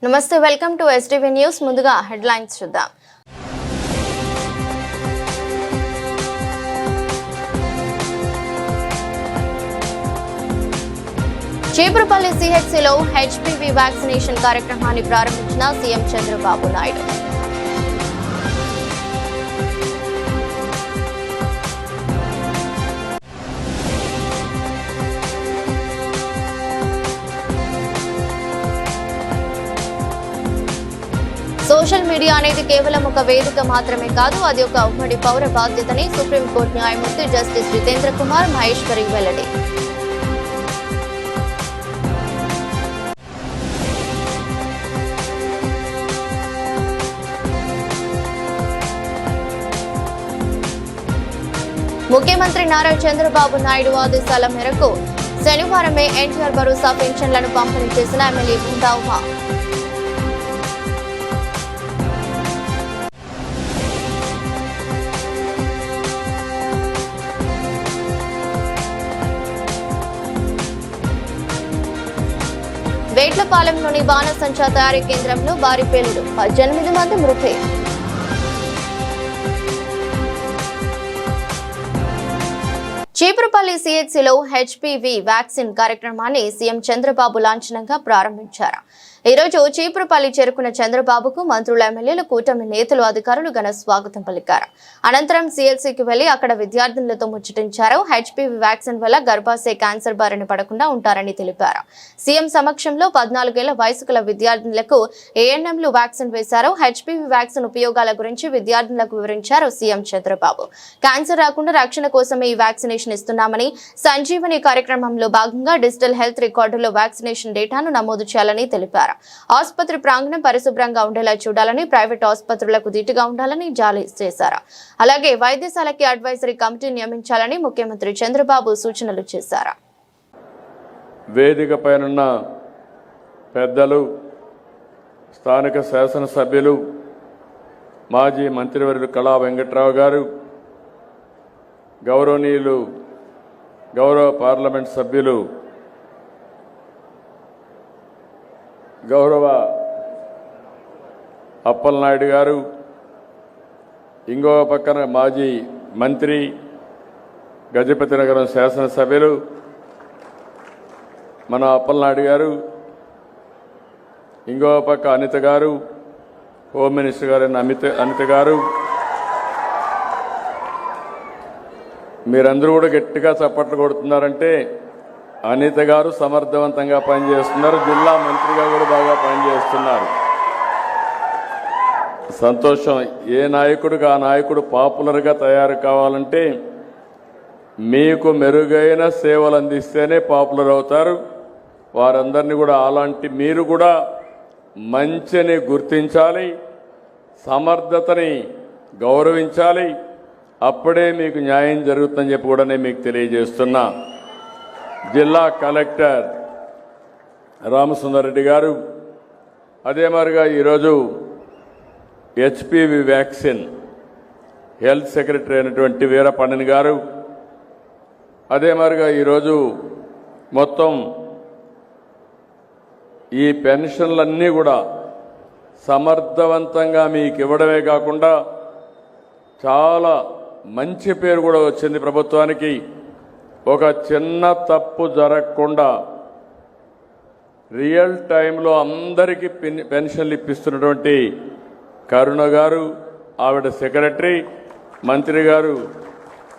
నమస్తే, welcome to STV news. ముందుగా headlines చూద్దాం. చీపురుపల్లి సిహెచ్సిలో హెచ్పివి వ్యాక్సినేషన్ కార్యక్రమాన్ని ప్రారంభించిన CM Chandrababu Naidu. Social media అనేది కేవలం ఒక వేదిక మాత్రమే కాదు, అది ఒక ఉమ్మడి పౌర బాధ్యతని సుప్రీంకోర్టు న్యాయమూర్తి జస్టిస్ జితేంద్ర కుమార్ మహేశ్వరి వెల్లడి. ముఖ్యమంత్రి నారా చంద్రబాబు నాయుడు ఆదేశాల మేరకు శనివారమే ఎన్టీఆర్ భరోసా పెన్షన్లను పంపిణీ చేసిన ఎమ్మెల్యే గుండా ఉమా. వేట్లపాలెంలోని బాణసంచా తయారీ కేంద్రంలో భారీ పేలుడు, 18 మంది మృతి. చీపురుపల్లి సిహెచ్సిలో హెచ్పివి వ్యాక్సిన్ కార్యక్రమాన్ని సీఎం చంద్రబాబు లాంఛనంగా ప్రారంభించారు. ఈ రోజు చీపురుపల్లి చేరుకున్న చంద్రబాబుకు మంత్రులు, ఎమ్మెల్యేలు, కూటమి నేతలు, అధికారులు ఘన స్వాగతం పలికారు. అనంతరం సిఎల్సికి వెళ్లి అక్కడ విద్యార్థులతో ముచ్చటించారు. హెచ్పివి వ్యాక్సిన్ వల్ల గర్భాశయ క్యాన్సర్ బారిన పడకుండా ఉంటారని తెలిపారు. సీఎం సమక్షంలో 14 ఏళ్ల వయసు గల విద్యార్థులకు ఏఎన్ఎంలు వ్యాక్సిన్ వేశారు. హెచ్పివి వ్యాక్సిన్ ఉపయోగాల గురించి విద్యార్థులకు వివరించారు సీఎం చంద్రబాబు. క్యాన్సర్ రాకుండా రక్షణ కోసమే ఈ వ్యాక్సినేషన్ ఇస్తున్నామని, సంజీవని కార్యక్రమంలో భాగంగా డిజిటల్ హెల్త్ రికార్డులో వ్యాక్సినేషన్ డేటాను నమోదు చేయాలని తెలిపారు. ఆసుపత్రి ప్రాంగణం పరిశుభ్రంగా ఉండేలా చూడాలని, ప్రైవేట్ ఆసుపత్రులకు ధీటుగా ఉండాలని జారీ చేశారు. అలాగే వైద్యశాలకి అడ్వైజరీ కమిటీ నియమించాలని ముఖ్యమంత్రి చంద్రబాబు సూచనలు చేశారు. వేదిక పైనున్న పెద్దలు, స్థానిక శాసనసభ్యులు, మాజీ మంత్రివర్యులు కళా వెంకట్రావు గారు, గౌరవనీయులు గౌరవ పార్లమెంట్ సభ్యులు గౌరవ అప్పలనాయుడు గారు, ఇంకో పక్కన మాజీ మంత్రి, గజపతి నగరం శాసనసభ్యులు మన అప్పలనాయుడు గారు, ఇంకో పక్క అనిత గారు, హోమ్ మినిస్టర్ గారు అనిత గారు, మీరందరూ కూడా గట్టిగా చప్పట్లు కొడుతున్నారంటే అనిత గారు సమర్థవంతంగా పనిచేస్తున్నారు. జిల్లా మంత్రిగా కూడా బాగా పనిచేస్తున్నారు. సంతోషం. ఏ నాయకుడికి ఆ నాయకుడు పాపులర్గా తయారు కావాలంటే మీకు మెరుగైన సేవలు అందిస్తేనే పాపులర్ అవుతారు. వారందరినీ కూడా అలాంటి మీరు కూడా మంచిని గుర్తించాలి, సమర్థతని గౌరవించాలి. అప్పుడే మీకు న్యాయం జరుగుతుందని చెప్పి కూడా నేను మీకు తెలియజేస్తున్నా. జిల్లా కలెక్టర్ రామసుందర్ రెడ్డి గారు, అదే మాదిరిగా ఈరోజు హెచ్పివి వ్యాక్సిన్ హెల్త్ సెక్రటరీ అయినటువంటి వీరపండిని గారు, అదే మాదిరిగా ఈరోజు మొత్తం ఈ పెన్షన్లన్నీ కూడా సమర్థవంతంగా మీకు ఇవ్వడమే కాకుండా చాలా మంచి పేరు కూడా వచ్చింది ప్రభుత్వానికి. ఒక చిన్న తప్పు జరగకుండా రియల్ టైంలో అందరికీ పెన్షన్లు ఇప్పిస్తున్నటువంటి కరుణ గారు, ఆవిడ సెక్రటరీ, మంత్రి గారు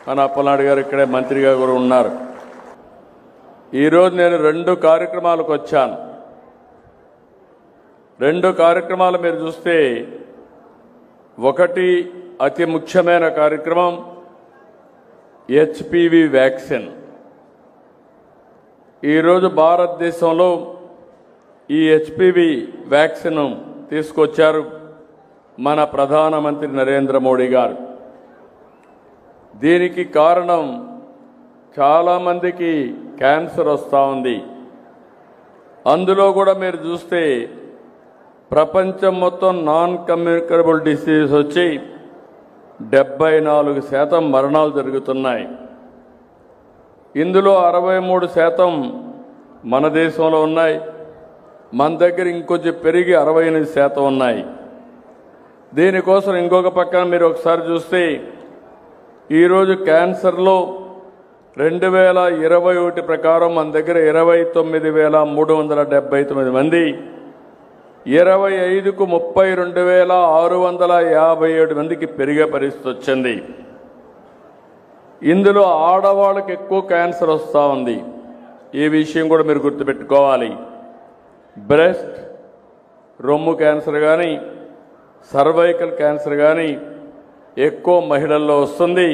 మన అప్పలనాయుడు గారు ఇక్కడే మంత్రిగా కూడా ఉన్నారు. ఈరోజు నేను 2 కార్యక్రమాలకు వచ్చాను. 2 కార్యక్రమాలు మీరు చూస్తే, ఒకటి అతి ముఖ్యమైన కార్యక్రమం హెచ్పివి వ్యాక్సిన్. ఈరోజు భారతదేశంలో ఈ హెచ్పివి వ్యాక్సిన్ తీసుకొచ్చారు మన ప్రధానమంత్రి నరేంద్ర మోడీ గారు. దీనికి కారణం చాలామందికి క్యాన్సర్ వస్తూ ఉంది. అందులో కూడా మీరు చూస్తే ప్రపంచం మొత్తం నాన్ కమ్యూనికబుల్ డిసీజెస్ వచ్చి 74% మరణాలు జరుగుతున్నాయి. ఇందులో 63% మన దేశంలో ఉన్నాయి. మన దగ్గర ఇంకొంచెం పెరిగి 68% ఉన్నాయి. దీనికోసం ఇంకొక పక్కన మీరు ఒకసారి చూస్తే ఈరోజు క్యాన్సర్లో 2021 ప్రకారం మన దగ్గర 29,379 మంది, 25కు 32,657 మందికి పెరిగే పరిస్థితి వచ్చింది. ఇందులో ఆడవాళ్ళకి ఎక్కువ క్యాన్సర్ వస్తూ ఉంది. ఈ విషయం కూడా మీరు గుర్తుపెట్టుకోవాలి. బ్రెస్ట్, రొమ్ము క్యాన్సర్ కానీ, సర్వైకల్ క్యాన్సర్ కానీ ఎక్కువ మహిళల్లో వస్తుంది.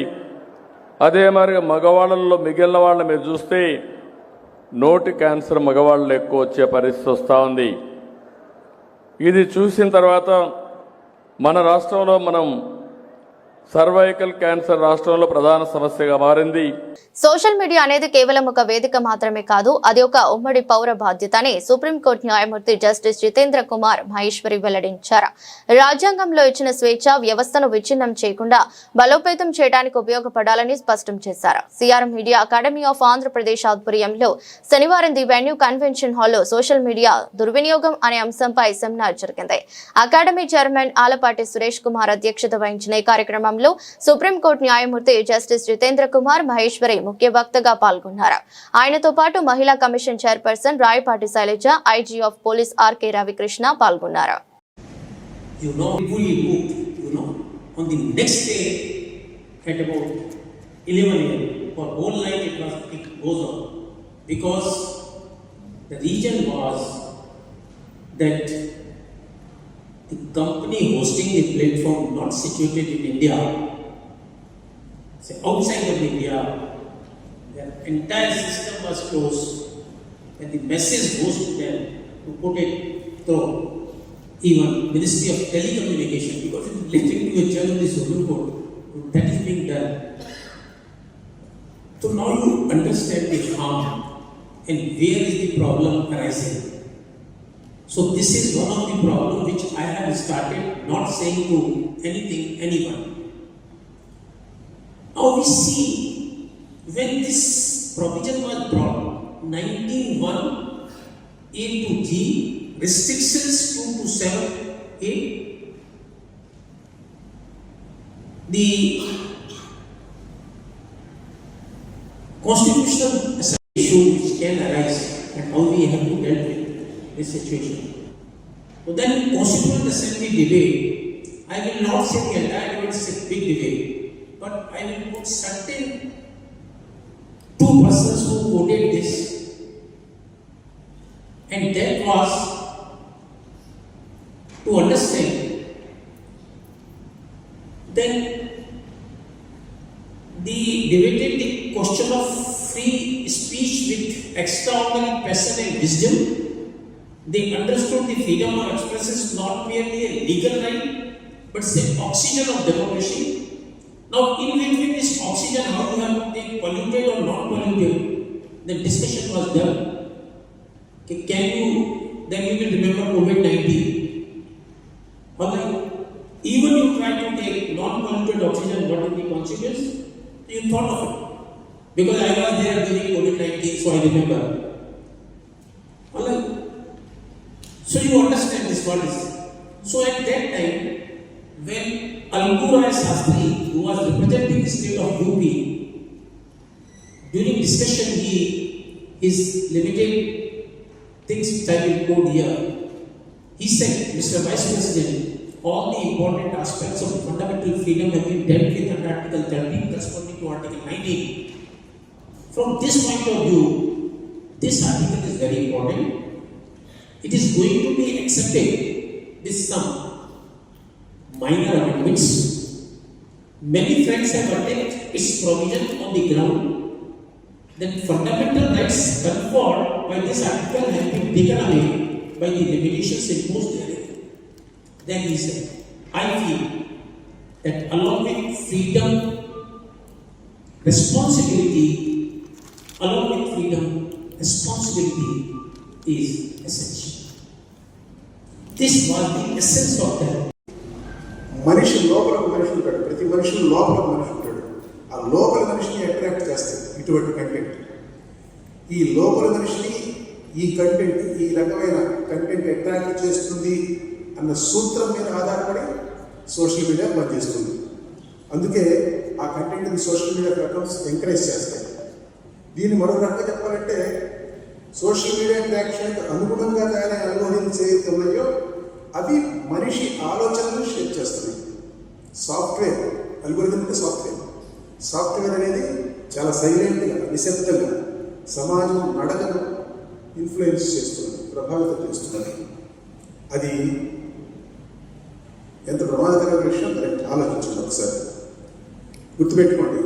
అదే మరి మగవాళ్ళల్లో మిగిలిన వాళ్ళని మీరు చూస్తే నోటి క్యాన్సర్ మగవాళ్ళలో ఎక్కువ వచ్చే పరిస్థితి వస్తూ ఉంది. ఇది చూసిన తర్వాత మన రాష్ట్రంలో మనం సర్వైకల్ క్యాన్సర్ రాష్ట్రంలో ప్రధాన సమస్యగా మారింది. సోషల్ మీడియా అనేది కేవలం ఒక వేదిక మాత్రమే కాదు, అది ఒక ఉమ్మడి పౌర బాధ్యత అని సుప్రీంకోర్టు న్యాయమూర్తి జస్టిస్ జితేంద్ర కుమార్ మహేశ్వరి వెల్లడించారు. రాజ్యాంగంలో ఇచ్చిన స్వేచ్ఛ వ్యవస్థను విచ్ఛిన్నం చేయకుండా బలోపేతం చేయడానికి ఉపయోగపడాలని స్పష్టం చేశారు. CR media academy of Andhra Pradesh ఆధ్వర్యంలో శనివారం ది వెన్యూ కన్వెన్షన్ హాల్లో సోషల్ మీడియా దుర్వినియోగం అనే అంశంపై సెమినార్ జరిగింది. అకాడమీ చైర్మన్ ఆలపాటి సురేష్ కుమార్ అధ్యక్షత వహించిన ఈ కార్యక్రమంలో సుప్రీంకోర్టు న్యాయమూర్తి జస్టిస్ జితేంద్ర కుమార్ మహేశ్వరి ముఖ్య వక్తగా పాల్గొన్నారు. ఆయనతో పాటు మహిళా commission chairperson Rayapati Sailaja, IG of police RK Ravikrishna పాల్గొన్నారు. On the next day at about 11 a.m. for whole night it goes on, because the reason was that the company hosting the platform not situated in India, say outside of India, the entire system was closed and the message goes to them to put it through even Ministry of Telecommunication, because it is related to a judge of the Supreme Court. That is being done. So now you understand the harm and where is the problem arising. So this is one of the problems which I have started not saying to anyone. Now we see when this provision was brought, 19(1)(a) to G, restrictions 2 to 7(a), the constitutional issue which can arise and how we have to deal with this situation. So then Constituent Assembly debate, I will not say the entire debate is a big debate, but I will put certain two persons who quoted this, and that was to understand then the debated the question of free speech with extraordinary passion and wisdom. They understood the freedom of expression is not merely a legal right, but it's the oxygen of democracy. Now, in between this oxygen, how you have to take polluted or not polluted, the discussion was done. Can you, then you will remember COVID-19. Alright, even you try to take non-polluted oxygen, what is the consequence? You thought of it. Because I was there during COVID-19, so I remember. Alright. So you understand this what is. So at that time, when Algura Sastri, who was representing the state of UP, during discussion his limited things which I will quote here, he said, Mr. Vice President, all the important aspects of fundamental freedom have been dealt with under Article 13 corresponding to Article 19. From this point of view, this article is very important. It is going to be accepted with some minor amendments. Many friends have attacked its provision on the ground that fundamental rights conferred by this article have been taken away by the limitations imposed therein. Then he said, I feel that along with freedom, responsibility along with freedom, responsibility is essential. This was the essence of the మనిషి లోపల ఒక మనిషి ఉంటాడు, ప్రతి మనిషి లోపల ఒక మనిషి ఉంటాడు. ఆ లోపల మనిషిని అట్రాక్ట్ చేస్తాయి ఇటువంటి కంటెంట్. ఈ లోపల మనిషిని ఈ కంటెంట్, ఈ రకమైన కంటెంట్ అట్రాక్ట్ చేస్తుంది అన్న సూత్రం మీద ఆధారపడి సోషల్ మీడియా పనిచేస్తుంది. అందుకే ఆ కంటెంట్ని సోషల్ మీడియా ప్లాట్ఫామ్స్ ఎంకరేజ్ చేస్తాయి. దీన్ని మరో రకంగా చెప్పాలంటే సోషల్ మీడియా ట్రాక్షన్కి అనుగుణంగా తయారైన అల్గోరిథమ్స్ ఏవైతే ఉన్నాయో అవి మనిషి ఆలోచనలు షేప్ చేస్తున్నాయి. సాఫ్ట్వేర్ అల్గోరిథం అంటే సాఫ్ట్వేర్ అనేది చాలా సైలెంట్గా, నిశ్శబ్దంగా సమాజం నడకను ఇన్ఫ్లుయెన్స్ చేస్తుంది, ప్రభావితం చేస్తుంది. అది ఎంత ప్రమాదకరమైన విషయం దానికి ఆలోచించండి ఒకసారి. గుర్తుపెట్టుకోండి,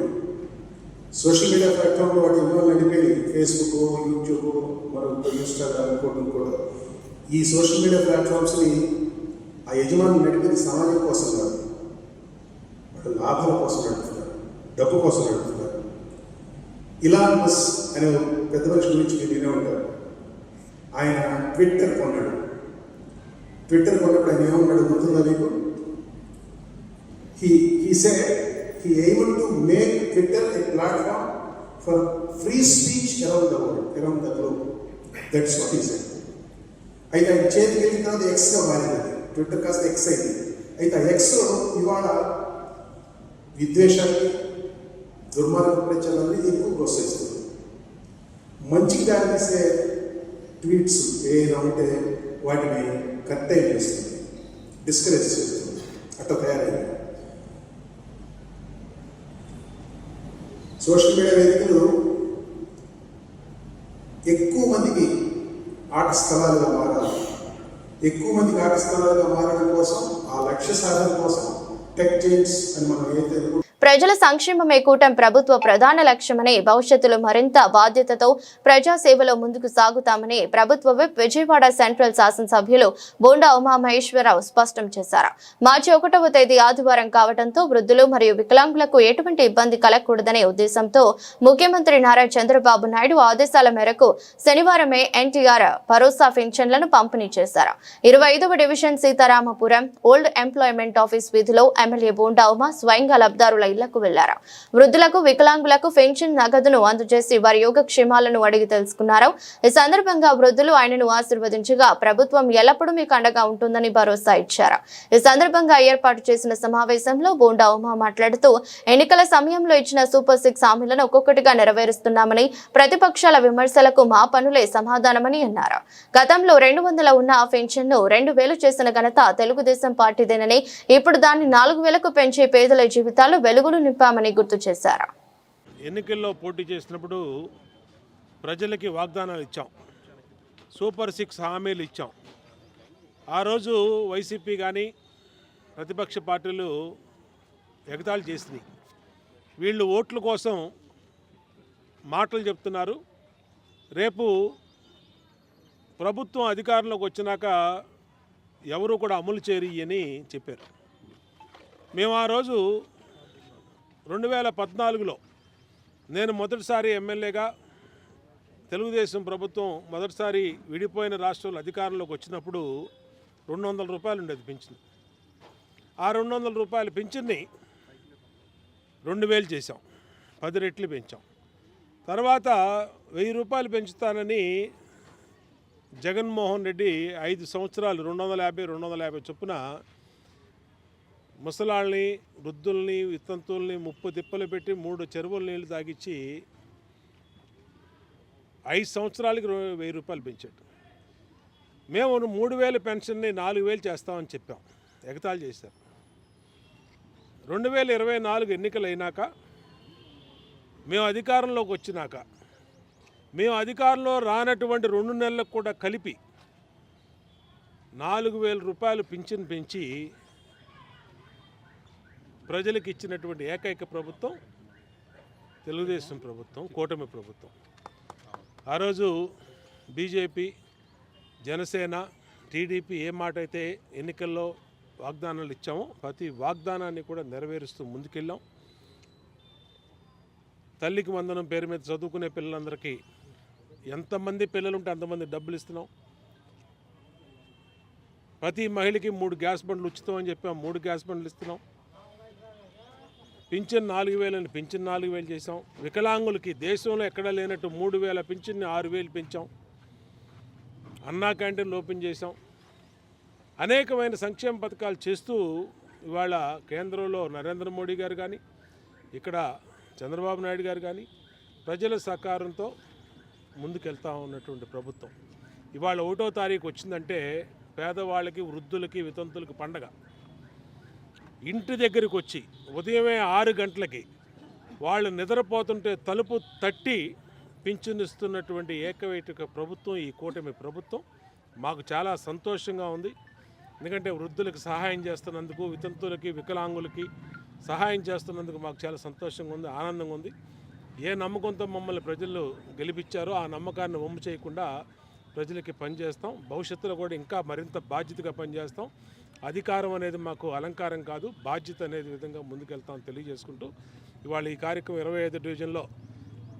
సోషల్ మీడియా ప్లాట్ఫామ్లో వాటి ఇన్వాల్వ్ అయిపోయి ఫేస్బుక్, యూట్యూబ్, మరొక ఇన్స్టాగ్రామ్, ఇంకోటి ఈ సోషల్ మీడియా ప్లాట్ఫామ్స్ని ఆ యజమానులు నడిపేది సమాజం కోసం కాదు, వాళ్ళు లాభాల కోసం నడుపుతున్నారు, డబ్బు కోసం నడుపుతున్నారు. ఇలాన్ మస్క్ అనే పెద్ద మనిషి గురించి మీరు వినే ఉంటారు. ఆయన ట్విట్టర్ కొన్నాడు. ట్విట్టర్ కొన్నప్పుడు ఆయన ఏమన్నాడు గుర్తుందా మీకు? He said he able to make Twitter a platform for free speech around the world, around the globe. That's what he said. అయితే ఆయన చేతికి వెళ్ళిన తర్వాత ఎక్స్గా మారింది. ట్విట్టర్ కాస్త ఎక్స్ అయింది. అయితే ఆ ఎక్స్ ఇవాళ విద్వేషాన్ని, దుర్మార్గ ప్రచారాన్ని ఎక్కువ ప్రోత్సహిస్తుంది. మంచికి దారితీసే ట్వీట్స్ ఏదైనా ఉంటే వాటిని కట్టేజ్ చేస్తుంది, డిస్కరేజ్ చేస్తుంది. అట్లా తయారైంది. సోషల్ మీడియా వేదికలు ఎక్కువ మందికి ఆట స్థలాలుగా మారాలి. ఎక్కువ మందికి ఆట స్థలాలుగా మారడం కోసం, ఆ లక్ష్య సాధన కోసం టెక్ జైంట్స్ అని మనం ఏదైతే ప్రజల సంక్షేమమే కూటమి ప్రభుత్వ ప్రధాన లక్ష్యమని, భవిష్యత్తులో మరింత బాధ్యతతో ప్రజాసేవలో ముందుకు సాగుతామని ప్రభుత్వ విప్ విజయవాడ సెంట్రల్ శాసనసభ్యులు బోండా ఉమామహేశ్వరరావు స్పష్టం చేశారు. మార్చి 1వ తేదీ ఆదివారం కావడంతో వృద్ధులు మరియు వికలాంగులకు ఎటువంటి ఇబ్బంది కలగకూడదనే ఉద్దేశంతో ముఖ్యమంత్రి నారా చంద్రబాబు నాయుడు ఆదేశాల మేరకు శనివారమే ఎన్టీఆర్ భరోసా పింఛన్లను పంపిణీ చేశారు. 25వ division Seetharamapuram old employment office వీధిలో ఎమ్మెల్యే బోండా ఉమా స్వయంగా లబ్ధారుల ఇళ్లకు వెళ్లారు. వృద్ధులకు, వికలాంగులకు పెన్షన్ నగదును అందజేసి వారి యోగక్షేమాలను అడిగి తెలుసుకున్నారు. ఈ సందర్భంగా వృద్ధులు ఆయనను ఆశీర్వదించగా ప్రభుత్వం ఎల్లప్పుడూ మీకు అండగా ఉంటుందని భరోసా ఇచ్చారు. ఈ సందర్భంగా ఏర్పాటు చేసిన సమావేశంలో బోండా ఉమా మాట్లాడుతూ ఎన్నికల సమయంలో ఇచ్చిన సూపర్ 6 హామీలను ఒక్కొక్కటిగా నెరవేరుస్తున్నామని, ప్రతిపక్షాల విమర్శలకు మా పనులే సమాధానమని అన్నారు. గతంలో 200 ఉన్న పెన్షన్ను 2000 చేసిన ఘనత తెలుగుదేశం పార్టీదేనని, ఇప్పుడు దాన్ని 4000కు పెంచి పేదల జీవితాలు వెలుగులు నింపామని గుర్తు చేశారు. ఎన్నికల్లో పోటీ చేసినప్పుడు ప్రజలకి వాగ్దానాలు ఇచ్చాం, సూపర్ 6 హామీలు ఇచ్చాం. ఆ రోజు వైసీపీ కానీ ప్రతిపక్ష పార్టీలు ఎగతాళి చేసినాయి. వీళ్ళు ఓట్ల కోసం మాటలు చెప్తున్నారు, రేపు ప్రభుత్వం అధికారంలోకి వచ్చినాక ఎవరు కూడా అమలు చేయని చెప్పారు. మేము ఆ రోజు 2014లో నేను మొదటిసారి ఎమ్మెల్యేగా తెలుగుదేశం ప్రభుత్వం మొదటిసారి విడిపోయిన రాష్ట్రాలు అధికారంలోకి వచ్చినప్పుడు 200 రూపాయలు ఉండేది పింఛన్. ఆ 200 రూపాయల పింఛన్ని 2000 చేసాం, 10 రెట్లు పెంచాం. తర్వాత 1000 రూపాయలు పెంచుతానని జగన్మోహన్ రెడ్డి 5 సంవత్సరాలు 250 చొప్పున ముసలాళ్ళని, వృద్ధుల్ని, వితంతుల్ని 30 తిప్పలు పెట్టి 3 చెరువుల నీళ్లు తాగిచ్చి 5 సంవత్సరాలకి 1000 రూపాయలు పెంచాడు. మేము 3000 పెన్షన్ని 4000 చేస్తామని చెప్పాం, ఎగతాళి చేశారు. 2024 ఎన్నికలు అయినాక, మేము అధికారంలోకి వచ్చినాక, మేము అధికారంలో రానటువంటి 2 నెలలకు కూడా కలిపి 4000 రూపాయలు పింఛన్ పెంచి ప్రజలకు ఇచ్చినటువంటి ఏకైక ప్రభుత్వం తెలుగుదేశం ప్రభుత్వం, కూటమి ప్రభుత్వం. ఆ రోజు బీజేపీ, జనసేన, టీడీపీ ఏ మాట అయితే ఎన్నికల్లో వాగ్దానాలు ఇచ్చామో ప్రతి వాగ్దానాన్ని కూడా నెరవేరుస్తూ ముందుకెళ్ళాం. తల్లికి వందనం పేరు మీద చదువుకునే పిల్లలందరికీ ఎంతమంది పిల్లలు ఉంటే అంతమంది డబ్బులు ఇస్తున్నాం. ప్రతి మహిళకి 3 గ్యాస్ బండ్లు ఉచితం అని చెప్పాం, 3 గ్యాస్ బండ్లు ఇస్తున్నాం. పింఛన్ 4,000 అని పింఛన్ 4,000 చేసాం. వికలాంగులకి దేశంలో ఎక్కడా లేనట్టు 3,000 పింఛన్ని 6,000 పెంచాం. అన్నా క్యాంటీన్లు ఓపెన్ చేసాం. అనేకమైన సంక్షేమ పథకాలు చేస్తూ ఇవాళ కేంద్రంలో నరేంద్ర మోడీ గారు కానీ, ఇక్కడ చంద్రబాబు నాయుడు గారు కానీ ప్రజల సహకారంతో ముందుకెళ్తా ఉన్నటువంటి ప్రభుత్వం. ఇవాళ 1వ తారీఖు వచ్చిందంటే పేదవాళ్ళకి, వృద్ధులకి, వితంతులకి పండగ. ఇంటి దగ్గరికి వచ్చి ఉదయమే 6 గంటలకి వాళ్ళు నిద్రపోతుంటే తలుపు తట్టి పింఛనిస్తున్నటువంటి ఏకైక ప్రభుత్వం ఈ కూటమి ప్రభుత్వం. మాకు చాలా సంతోషంగా ఉంది. ఎందుకంటే వృద్ధులకు సహాయం చేస్తున్నందుకు, వితంతులకి, వికలాంగులకి సహాయం చేస్తున్నందుకు మాకు చాలా సంతోషంగా ఉంది, ఆనందంగా ఉంది. ఏ నమ్మకంతో మమ్మల్ని ప్రజలు గెలిపించారో ఆ నమ్మకాన్ని వమ్ము చేయకుండా ప్రజలకి పనిచేస్తాం. భవిష్యత్తులో కూడా ఇంకా మరింత బాధ్యతగా పనిచేస్తాం. అధికారం అనేది మాకు అలంకారం కాదు, బాధ్యత అనేది విధంగా ముందుకెళ్తామని తెలియజేసుకుంటూ ఇవాళ ఈ కార్యక్రమం 25 డివిజన్లో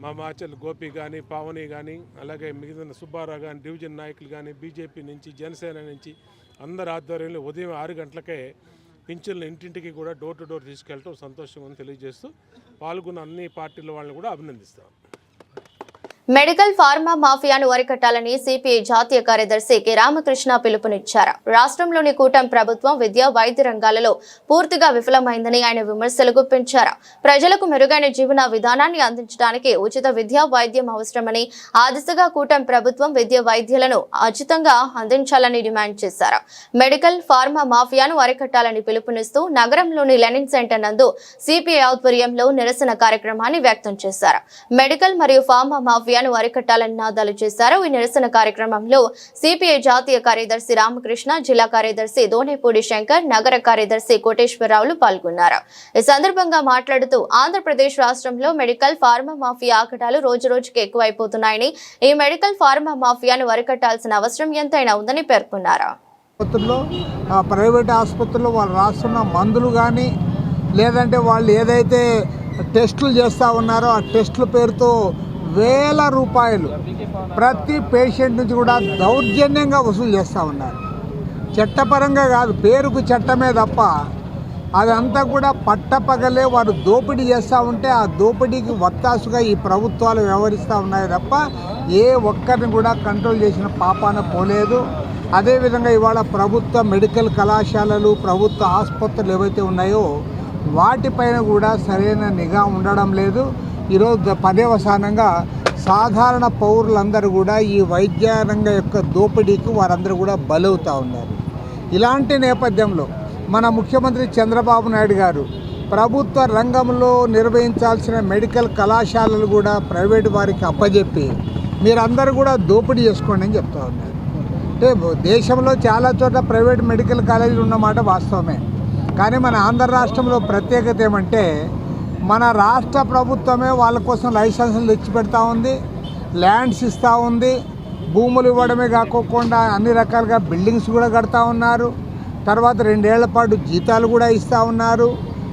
మా మాచర్ల గోపి కానీ, పావని కానీ, అలాగే మిగిలిన సుబ్బారావు కానీ, డివిజన్ నాయకులు కానీ, బీజేపీ నుంచి, జనసేన నుంచి అందరి ఆధ్వర్యంలో ఉదయం 6 గంటలకే పింఛన్లు ఇంటింటికి కూడా డోర్ టు డోర్ తీసుకెళ్ళటం సంతోషంగా తెలియజేస్తూ పాల్గొన్న అన్ని పార్టీల వాళ్ళని కూడా అభినందిస్తాం. మెడికల్ ఫార్మా మాఫియాను అరికట్టాలని సిపిఐ జాతీయ కార్యదర్శి కె రామకృష్ణ పిలుపునిచ్చారు. రాష్ట్రంలోని కూటమి ప్రభుత్వం విద్యా, వైద్య రంగాలలో పూర్తిగా విఫలమైందని ఆయన విమర్శలు గుప్పించారు. ప్రజలకు మెరుగైన జీవన విధానాన్ని అందించడానికి ఉచిత విద్యా, వైద్యం అవసరమని, ఆ దిశగా కూటమి ప్రభుత్వం విద్య, వైద్యులను ఉచితంగా అందించాలని డిమాండ్ చేశారు. మెడికల్ ఫార్మా మాఫియాను అరికట్టాలని పిలుపునిస్తూ నగరంలోని లెనిన్ సెంటర్ నందు సిపిఐ ఆధ్వర్యంలో నిరసన కార్యక్రమాన్ని వ్యక్తం చేశారు. మెడికల్ మరియు ఫార్మా మాఫియా అరికట్టాలని నినాదాలు చేశారు. ఈ నిరసన కార్యక్రమంలో సిపిఐ జాతీయ కార్యదర్శి రామకృష్ణ, జిల్లా కార్యదర్శి దోనేపూడి శంకర్, నగర కార్యదర్శి కోటేశ్వరరావులు పాల్గొన్నారు. ఈ సందర్భంగా మాట్లాడుతూ ఆంధ్రప్రదేశ్ రాష్ట్రంలో మెడికల్ ఫార్మా మాఫియా ఆకటాలు రోజురోజుకి ఎక్కువైపోతున్నాయని, ఈ మెడికల్ ఫార్మా మాఫియాను అరికట్టాల్సిన అవసరం ఎంతైనా ఉందని పేర్కొన్నారు. ప్రైవేట్ ఆసుపత్రుల్లో వాళ్ళు రాస్తున్న మందులు కానీ, లేదంటే వాళ్ళు ఏదైతే టెస్టులు చేస్తూ ఉన్నారో ఆ టెస్టుల పేరుతో వేల రూపాయలు ప్రతి పేషెంట్ నుంచి కూడా దౌర్జన్యంగా వసూలు చేస్తూ ఉన్నారు. చట్టపరంగా కాదు, పేరుకు చట్టమే తప్ప అదంతా కూడా పట్టపగలే వారు దోపిడీ చేస్తూ ఉంటే ఆ దోపిడీకి వత్తాసుగా ఈ ప్రభుత్వాలు వ్యవహరిస్తూ ఉన్నాయి తప్ప ఏ ఒక్కరిని కూడా కంట్రోల్ చేసిన పాపాన పోలేదు. అదేవిధంగా ఇవాళ ప్రభుత్వ మెడికల్ కళాశాలలు, ప్రభుత్వ ఆసుపత్రులు ఏవైతే ఉన్నాయో వాటిపైన కూడా సరైన నిఘా ఉండడం లేదు. ఈరోజు పర్యవసానంగా సాధారణ పౌరులందరూ కూడా ఈ వైద్య రంగం యొక్క దోపిడీకి వారందరూ కూడా బలవుతూ ఉన్నారు. ఇలాంటి నేపథ్యంలో మన ముఖ్యమంత్రి చంద్రబాబు నాయుడు గారు ప్రభుత్వ రంగంలో నిర్వహించాల్సిన మెడికల్ కళాశాలలు కూడా ప్రైవేటు వారికి అప్పజెప్పి మీరందరూ కూడా దోపిడీ చేసుకోండి అని చెప్తా ఉన్నారు. అంటే దేశంలో చాలా చోట్ల ప్రైవేట్ మెడికల్ కాలేజీలు ఉన్నమాట వాస్తవమే. కానీ మన ఆంధ్ర రాష్ట్రంలో ప్రత్యేకత ఏమంటే మన రాష్ట్ర ప్రభుత్వమే వాళ్ళ కోసం లైసెన్సులు తెచ్చిపెడతా ఉంది, ల్యాండ్స్ ఇస్తూ ఉంది, భూములు ఇవ్వడమే కాకోకుండా అన్ని రకాలుగా బిల్డింగ్స్ కూడా కడతా ఉన్నారు. తర్వాత 2 ఏళ్ల పాటు జీతాలు కూడా ఇస్తూ ఉన్నారు.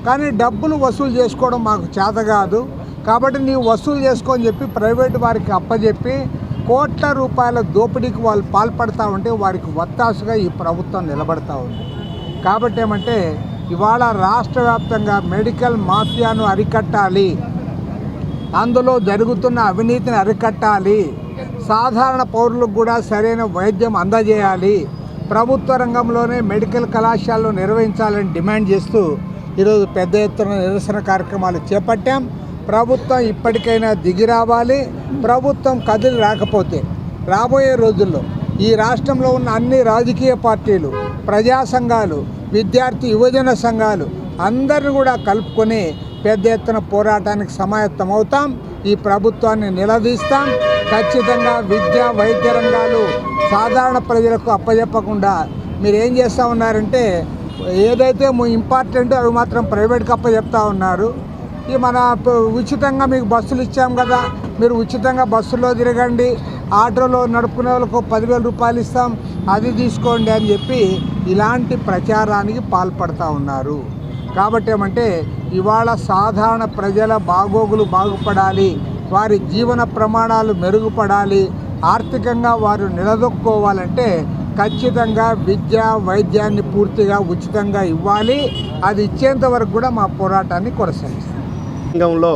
కానీ డబ్బులు వసూలు చేసుకోవడం మాకు చేత కాదు, కాబట్టి నీవు వసూలు చేసుకొని చెప్పి ప్రైవేటు వారికి అప్పచెప్పి కోట్ల రూపాయల దోపిడీకి వాళ్ళు పాల్పడతా ఉంటే వారికి వత్తాసుగా ఈ ప్రభుత్వం నిలబడతా ఉంది. కాబట్టి ఏమంటే ఇవాళ రాష్ట్ర వ్యాప్తంగా మెడికల్ మాఫియాను అరికట్టాలి, అందులో జరుగుతున్న అవినీతిని అరికట్టాలి, సాధారణ పౌరులకు కూడా సరైన వైద్యం అందజేయాలి, ప్రభుత్వ రంగంలోనే మెడికల్ కళాశాలలు నిర్వహించాలని డిమాండ్ చేస్తూ ఈరోజు పెద్ద ఎత్తున నిరసన కార్యక్రమాలు చేపట్టాం. ప్రభుత్వం ఇప్పటికైనా దిగి రావాలి. ప్రభుత్వం కదిలి రాకపోతే రాబోయే రోజుల్లో ఈ రాష్ట్రంలో ఉన్న అన్ని రాజకీయ పార్టీలు, ప్రజా సంఘాలు, విద్యార్థి యువజన సంఘాలు అందరిని కూడా కలుపుకొని పెద్ద ఎత్తున పోరాటానికి సమాయత్తమవుతాం. ఈ ప్రభుత్వాన్ని నిలదీస్తాం. ఖచ్చితంగా విద్య, వైద్య రంగాలు సాధారణ ప్రజలకు అప్పచెప్పకుండా మీరు ఏం చేస్తూ ఉన్నారంటే ఏదైతే ఇంపార్టెంట్ అవి మాత్రం ప్రైవేట్కి అప్పచెప్తా ఉన్నారు. ఈ మన ఉచితంగా మీకు బస్సులు ఇచ్చాం కదా, మీరు ఉచితంగా బస్సులో తిరగండి, ఆటోలో నడుపుకునే వాళ్ళకు 10,000 రూపాయలు ఇస్తాం, అది తీసుకోండి అని చెప్పి ఇలాంటి ప్రచారానికి పాల్పడతా ఉన్నారు. కాబట్టి ఏమంటే ఇవాళ సాధారణ ప్రజల బాగోగులు బాగుపడాలి, వారి జీవన ప్రమాణాలు మెరుగుపడాలి, ఆర్థికంగా వారు నిలదొక్కుకోవాలంటే ఖచ్చితంగా విద్య వైద్యాన్ని పూర్తిగా ఉచితంగా ఇవ్వాలి. అది ఇచ్చేంత వరకు కూడా మా పోరాటాన్ని కొనసాగిస్తాం. రంగంలో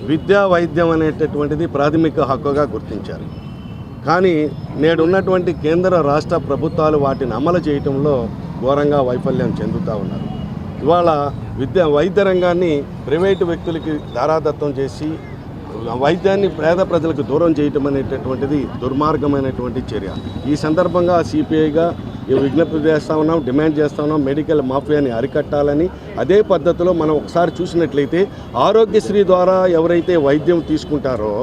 విద్యా వైద్యం అనేటటువంటిది ప్రాథమిక హక్కుగా గుర్తించారు. కానీ నేడున్నటువంటి కేంద్ర రాష్ట్ర ప్రభుత్వాలు వాటిని అమలు చేయటంలో ఘోరంగా వైఫల్యం చెందుతూ ఉన్నారు. ఇవాళ వైద్య రంగాన్ని ప్రైవేటు వ్యక్తులకి దారాదత్తం చేసి వైద్యాన్ని పేద ప్రజలకు దూరం చేయటం అనేటటువంటిది దుర్మార్గమైనటువంటి చర్య. ఈ సందర్భంగా సిపిఐగా విజ్ఞప్తి చేస్తూ ఉన్నాం, డిమాండ్ చేస్తూ ఉన్నాం, మెడికల్ మాఫియాని అరికట్టాలని. అదే పద్ధతిలో మనం ఒకసారి చూసినట్లయితే ఆరోగ్యశ్రీ ద్వారా ఎవరైతే వైద్యం తీసుకుంటారో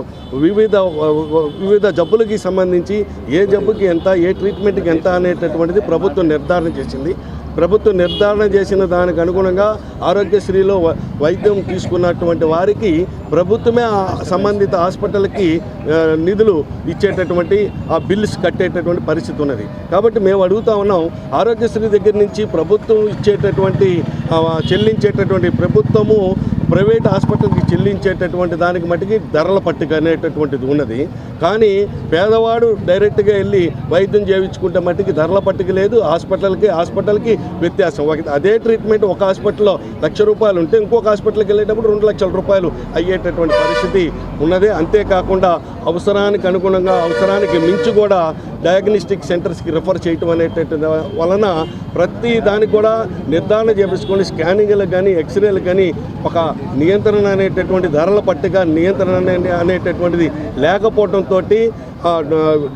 వివిధ జబ్బులకి సంబంధించి ఏ జబ్బుకి ఎంత, ఏ ట్రీట్మెంట్కి ఎంత అనేటటువంటిది ప్రభుత్వం నిర్ధారణ చేసింది. ప్రభుత్వం నిర్ధారణ చేసిన దానికి అనుగుణంగా ఆరోగ్యశ్రీలో వైద్యం తీసుకున్నటువంటి వారికి ప్రభుత్వమే సంబంధిత హాస్పిటల్కి నిధులు ఇచ్చేటటువంటి ఆ బిల్స్ కట్టేటటువంటి పరిస్థితి ఉన్నది. కాబట్టి మేము అడుగుతా ఉన్నాం, ఆరోగ్యశ్రీ దగ్గర నుంచి ప్రభుత్వం ఇచ్చేటటువంటి చెల్లించేటటువంటి ప్రభుత్వము ప్రైవేట్ హాస్పిటల్కి చెల్లించేటటువంటి దానికి మటుకి ధరల పట్టిక అనేటటువంటిది ఉన్నది. కానీ పేదవాడు డైరెక్ట్గా వెళ్ళి వైద్యం చేయించుకుంటే మట్టికి ధరల పట్టిక లేదు. హాస్పిటల్కి వ్యత్యాసం. అదే ట్రీట్మెంట్ ఒక హాస్పిటల్లో ₹1,00,000 ఉంటే ఇంకొక హాస్పిటల్కి వెళ్ళేటప్పుడు ₹2,00,000 అయ్యేటటువంటి పరిస్థితి ఉన్నది. అంతేకాకుండా అవసరానికి అనుగుణంగా అవసరానికి మించి కూడా డయాగ్నోస్టిక్ సెంటర్స్కి రిఫర్ చేయటం అనేటటువంటి వలన ప్రతి దానికి కూడా నిర్ధారణ చేపించుకొని స్కానింగ్లకు కానీ ఎక్స్రేలకు కానీ ఒక నియంత్రణ అనేటటువంటి ధరల పట్టిక నియంత్రణ అనేటటువంటిది లేకపోవడంతో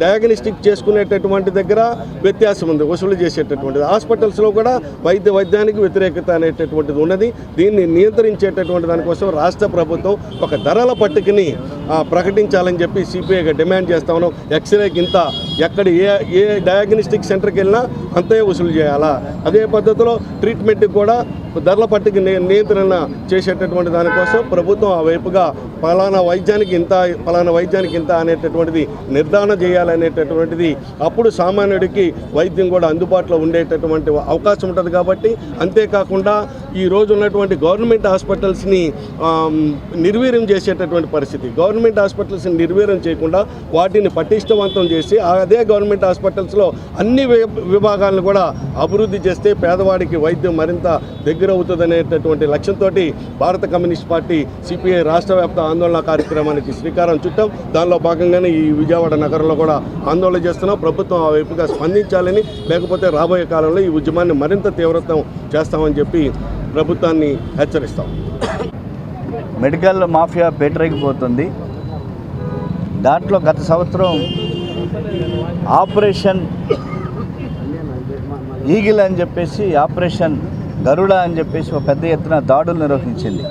డయాగ్నోస్టిక్ చేసుకునేటటువంటి దగ్గర వ్యత్యాసం ఉంది, వసూలు చేసేటటువంటిది. హాస్పిటల్స్లో కూడా వైద్యానికి వ్యతిరేకత అనేటటువంటిది ఉన్నది. దీన్ని నియంత్రించేటటువంటి దానికోసం రాష్ట్ర ప్రభుత్వం ఒక ధరల పట్టికని ప్రకటించాలని చెప్పి సిపిఐగా డిమాండ్ చేస్తా ఉన్నాం. ఎక్స్రేకి ఇంత, ఎక్కడ ఏ డయాగ్నోస్టిక్ సెంటర్కి వెళ్ళినా అంతే వసూలు చేయాలా. అదే పద్ధతిలో ట్రీట్మెంట్కి కూడా ధరల పట్టిక నియంత్రణ చేసేటటువంటి దానికోసం ప్రభుత్వం ఆ వైపుగా ఫలానా వైద్యానికి ఇంత అనేటటువంటిది నిర్ధారణ చేయాలనేటటువంటిది. అప్పుడు సామాన్యుడికి వైద్యం కూడా అందుబాటులో ఉండేటటువంటి అవకాశం ఉంటుంది. కాబట్టి అంతేకాకుండా ఈ రోజు ఉన్నటువంటి గవర్నమెంట్ హాస్పిటల్స్ని నిర్వీర్యం చేసేటటువంటి పరిస్థితి. గవర్నమెంట్ హాస్పిటల్స్ని నిర్వీర్యం చేయకుండా వాటిని పటిష్టవంతం చేసి అదే గవర్నమెంట్ హాస్పిటల్స్లో అన్ని విభాగాలను కూడా అభివృద్ధి చేస్తే పేదవాడికి వైద్యం మరింత దగ్గర అవుతుందనేటటువంటి లక్ష్యంతో భారత కమ్యూనిస్ట్ పార్టీ సిపిఐ రాష్ట్ర వ్యాప్త ఆందోళన కార్యక్రమానికి శ్రీకారం చుట్టాం. దానిలో భాగంగానే ఈ విజయవాడ నగరంలో కూడా ఆందోళన చేస్తున్నాం. ప్రభుత్వం ఆ వైపుగా స్పందించాలని, లేకపోతే రాబోయే కాలంలో ఈ ఉద్యమాన్ని మరింత తీవ్రతం చేస్తామని చెప్పి ప్రభుత్వాన్ని హెచ్చరిస్తాం. Medical mafia పేటరేగిపోతుంది. దాంట్లో గత సంవత్సరం ఆపరేషన్ ఈగిల్ అని చెప్పేసి, ఆపరేషన్ గరుడ అని చెప్పేసి ఒక పెద్ద ఎత్తున దాడులు నిర్వహించింది.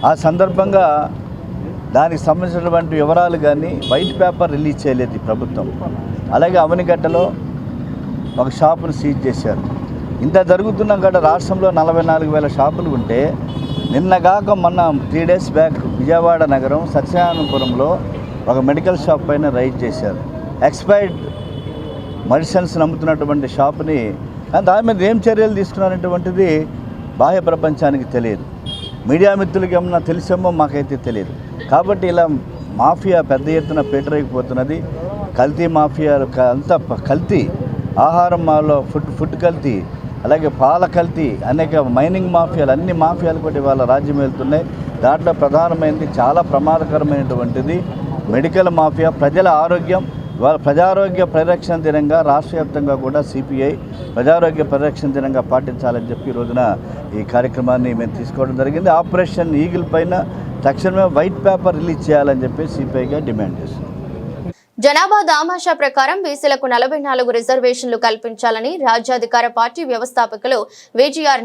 ఆ సందర్భంగా దానికి సంబంధించినటువంటి వివరాలు కానీ వైట్ పేపర్ రిలీజ్ చేయలేదు ఈ ప్రభుత్వం. అలాగే అవనిగడ్డలో ఒక షాపును సీజ్ చేశారు. ఇంత జరుగుతున్న గడ రాష్ట్రంలో 44,000 షాపులు ఉంటే నిన్నగాక మొన్న 3 days బ్యాక్ విజయవాడ నగరం సత్యనారాయణపురంలో ఒక మెడికల్ షాప్ పైన రైడ్ చేశారు. ఎక్స్పైర్డ్ మెడిసిన్స్ నమ్ముతున్నటువంటి షాప్ని, దాని మీద ఏం చర్యలు తీసుకున్నారనేటువంటిది బాహ్య ప్రపంచానికి తెలియదు. మీడియా మిత్రులకి ఏమన్నా తెలిసేమో మాకైతే తెలియదు. కాబట్టి ఇలా మాఫియా పెద్ద ఎత్తున పేటరైపోతున్నది. కల్తీ మాఫియా అంతా కల్తీ, ఆహారంలో ఫుడ్ కల్తీ, అలాగే పాల కల్తీ, అనేక మైనింగ్ మాఫియాలు, అన్ని మాఫియాలు కూడా ఇవాళ రాజ్యం వెళ్తున్నాయి. దాంట్లో ప్రధానమైనది చాలా ప్రమాదకరమైనటువంటిది మెడికల్ మాఫియా. ప్రజల ఆరోగ్యం, ఇవాళ ప్రజారోగ్య పరిరక్షణ దినంగా రాష్ట్ర వ్యాప్తంగా కూడా సిపిఐ ప్రజారోగ్య పరిరక్షణ దినంగా పాటించాలని చెప్పి ఈ రోజున ఈ కార్యక్రమాన్ని మేము తీసుకోవడం జరిగింది. ఆపరేషన్ ఈగిల్ పైన తక్షణమే వైట్ పేపర్ రిలీజ్ చేయాలని చెప్పి సిపిఐగా డిమాండ్ చేస్తుంది. జనాభా దామాషా ప్రకారం బీసీలకు 44 రిజర్వేషన్లు కల్పించాలని రాజ్యాధికార పార్టీ వ్యవస్థాపకులు విజిఆర్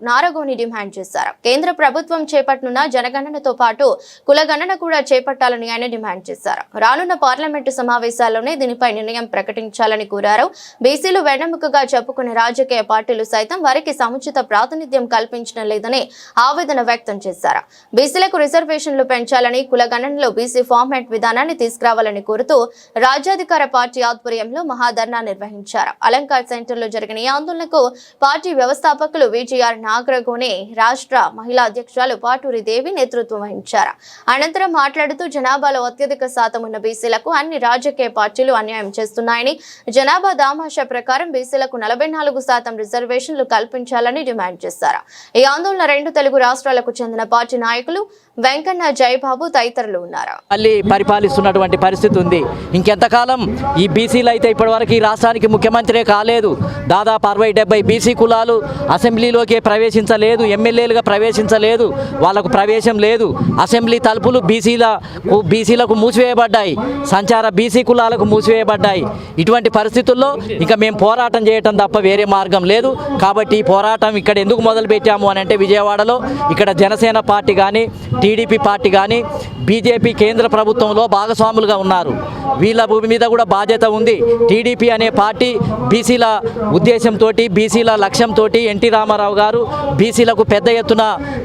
నారగోని డిమాండ్ చేశారు. కేంద్ర ప్రభుత్వం చేపట్టనున్న జనగణనతో పాటు కులగణన కూడా చేపట్టాలని ఆయన డిమాండ్ చేశారు. రానున్న పార్లమెంటు సమావేశాల్లోనే దీనిపై నిర్ణయం ప్రకటించాలని కోరారు. బీసీలు వెన్నెముకగా చెప్పుకునే రాజకీయ పార్టీలు సైతం వారికి సముచిత ప్రాతినిధ్యం కల్పించడం లేదని ఆవేదన వ్యక్తం చేశారు. బీసీలకు రిజర్వేషన్లు పెంచాలని, కులగణనలో బీసీ ఫార్మాట్ విధానాన్ని తీసుకురావాలని కోరుతూ రాజ్యాధికార పార్టీ ఆధ్వర్యంలో మహాధర్నా నిర్వహించారు. అలంకార్ సెంటర్ లో జరిగిన ఈ ఆందోళనకు పార్టీ వ్యవస్థాపకులు విజిఆర్ నాగరగోనే, రాష్ట్ర మహిళా అధ్యక్షురాలు పాటూరి దేవి నేతృత్వం వహించారు. అనంతరం మాట్లాడుతూ జనాభాలో అత్యధిక శాతం ఉన్న బీసీలకు అన్ని రాజకీయ పార్టీలు అన్యాయం చేస్తున్నాయని, జనాభా దామాషా ప్రకారం బీసీలకు 44% రిజర్వేషన్లు కల్పించాలని డిమాండ్ చేశారు. ఈ ఆందోళన 2 తెలుగు రాష్ట్రాలకు చెందిన పార్టీ నాయకులు వెంకన్న, జయబాబు తదితరులు ఉన్నారు. మళ్ళీ పరిపాలిస్తున్నటువంటి పరిస్థితి ఉంది. ఇంకెంతకాలం ఈ బీసీలు అయితే ఇప్పటివరకు ఈ రాష్ట్రానికి ముఖ్యమంత్రే కాలేదు. దాదాపు 60-70 బీసీ కులాలు అసెంబ్లీలోకి ప్రవేశించలేదు, ఎమ్మెల్యేలుగా ప్రవేశించలేదు, వాళ్ళకు ప్రవేశం లేదు. అసెంబ్లీ తలుపులు బీసీలకు మూసివేయబడ్డాయి, సంచార బీసీ కులాలకు మూసివేయబడ్డాయి. ఇటువంటి పరిస్థితుల్లో ఇక మేము పోరాటం చేయటం తప్ప వేరే మార్గం లేదు. కాబట్టి ఈ పోరాటం ఇక్కడ ఎందుకు మొదలుపెట్టాము అని అంటే, విజయవాడలో ఇక్కడ జనసేన పార్టీ కానీ, టీడీపీ పార్టీ కానీ, బీజేపీ కేంద్ర ప్రభుత్వంలో భాగస్వాములుగా ఉన్నారు. వీళ్ళ మీద కూడా బాధ్యత ఉంది. టీడీపీ అనే పార్టీ బీసీల ఉద్దేశంతో, బీసీల లక్ష్యంతో ఎన్టీ రామారావు గారు బీసీలకు పెద్ద ఎత్తున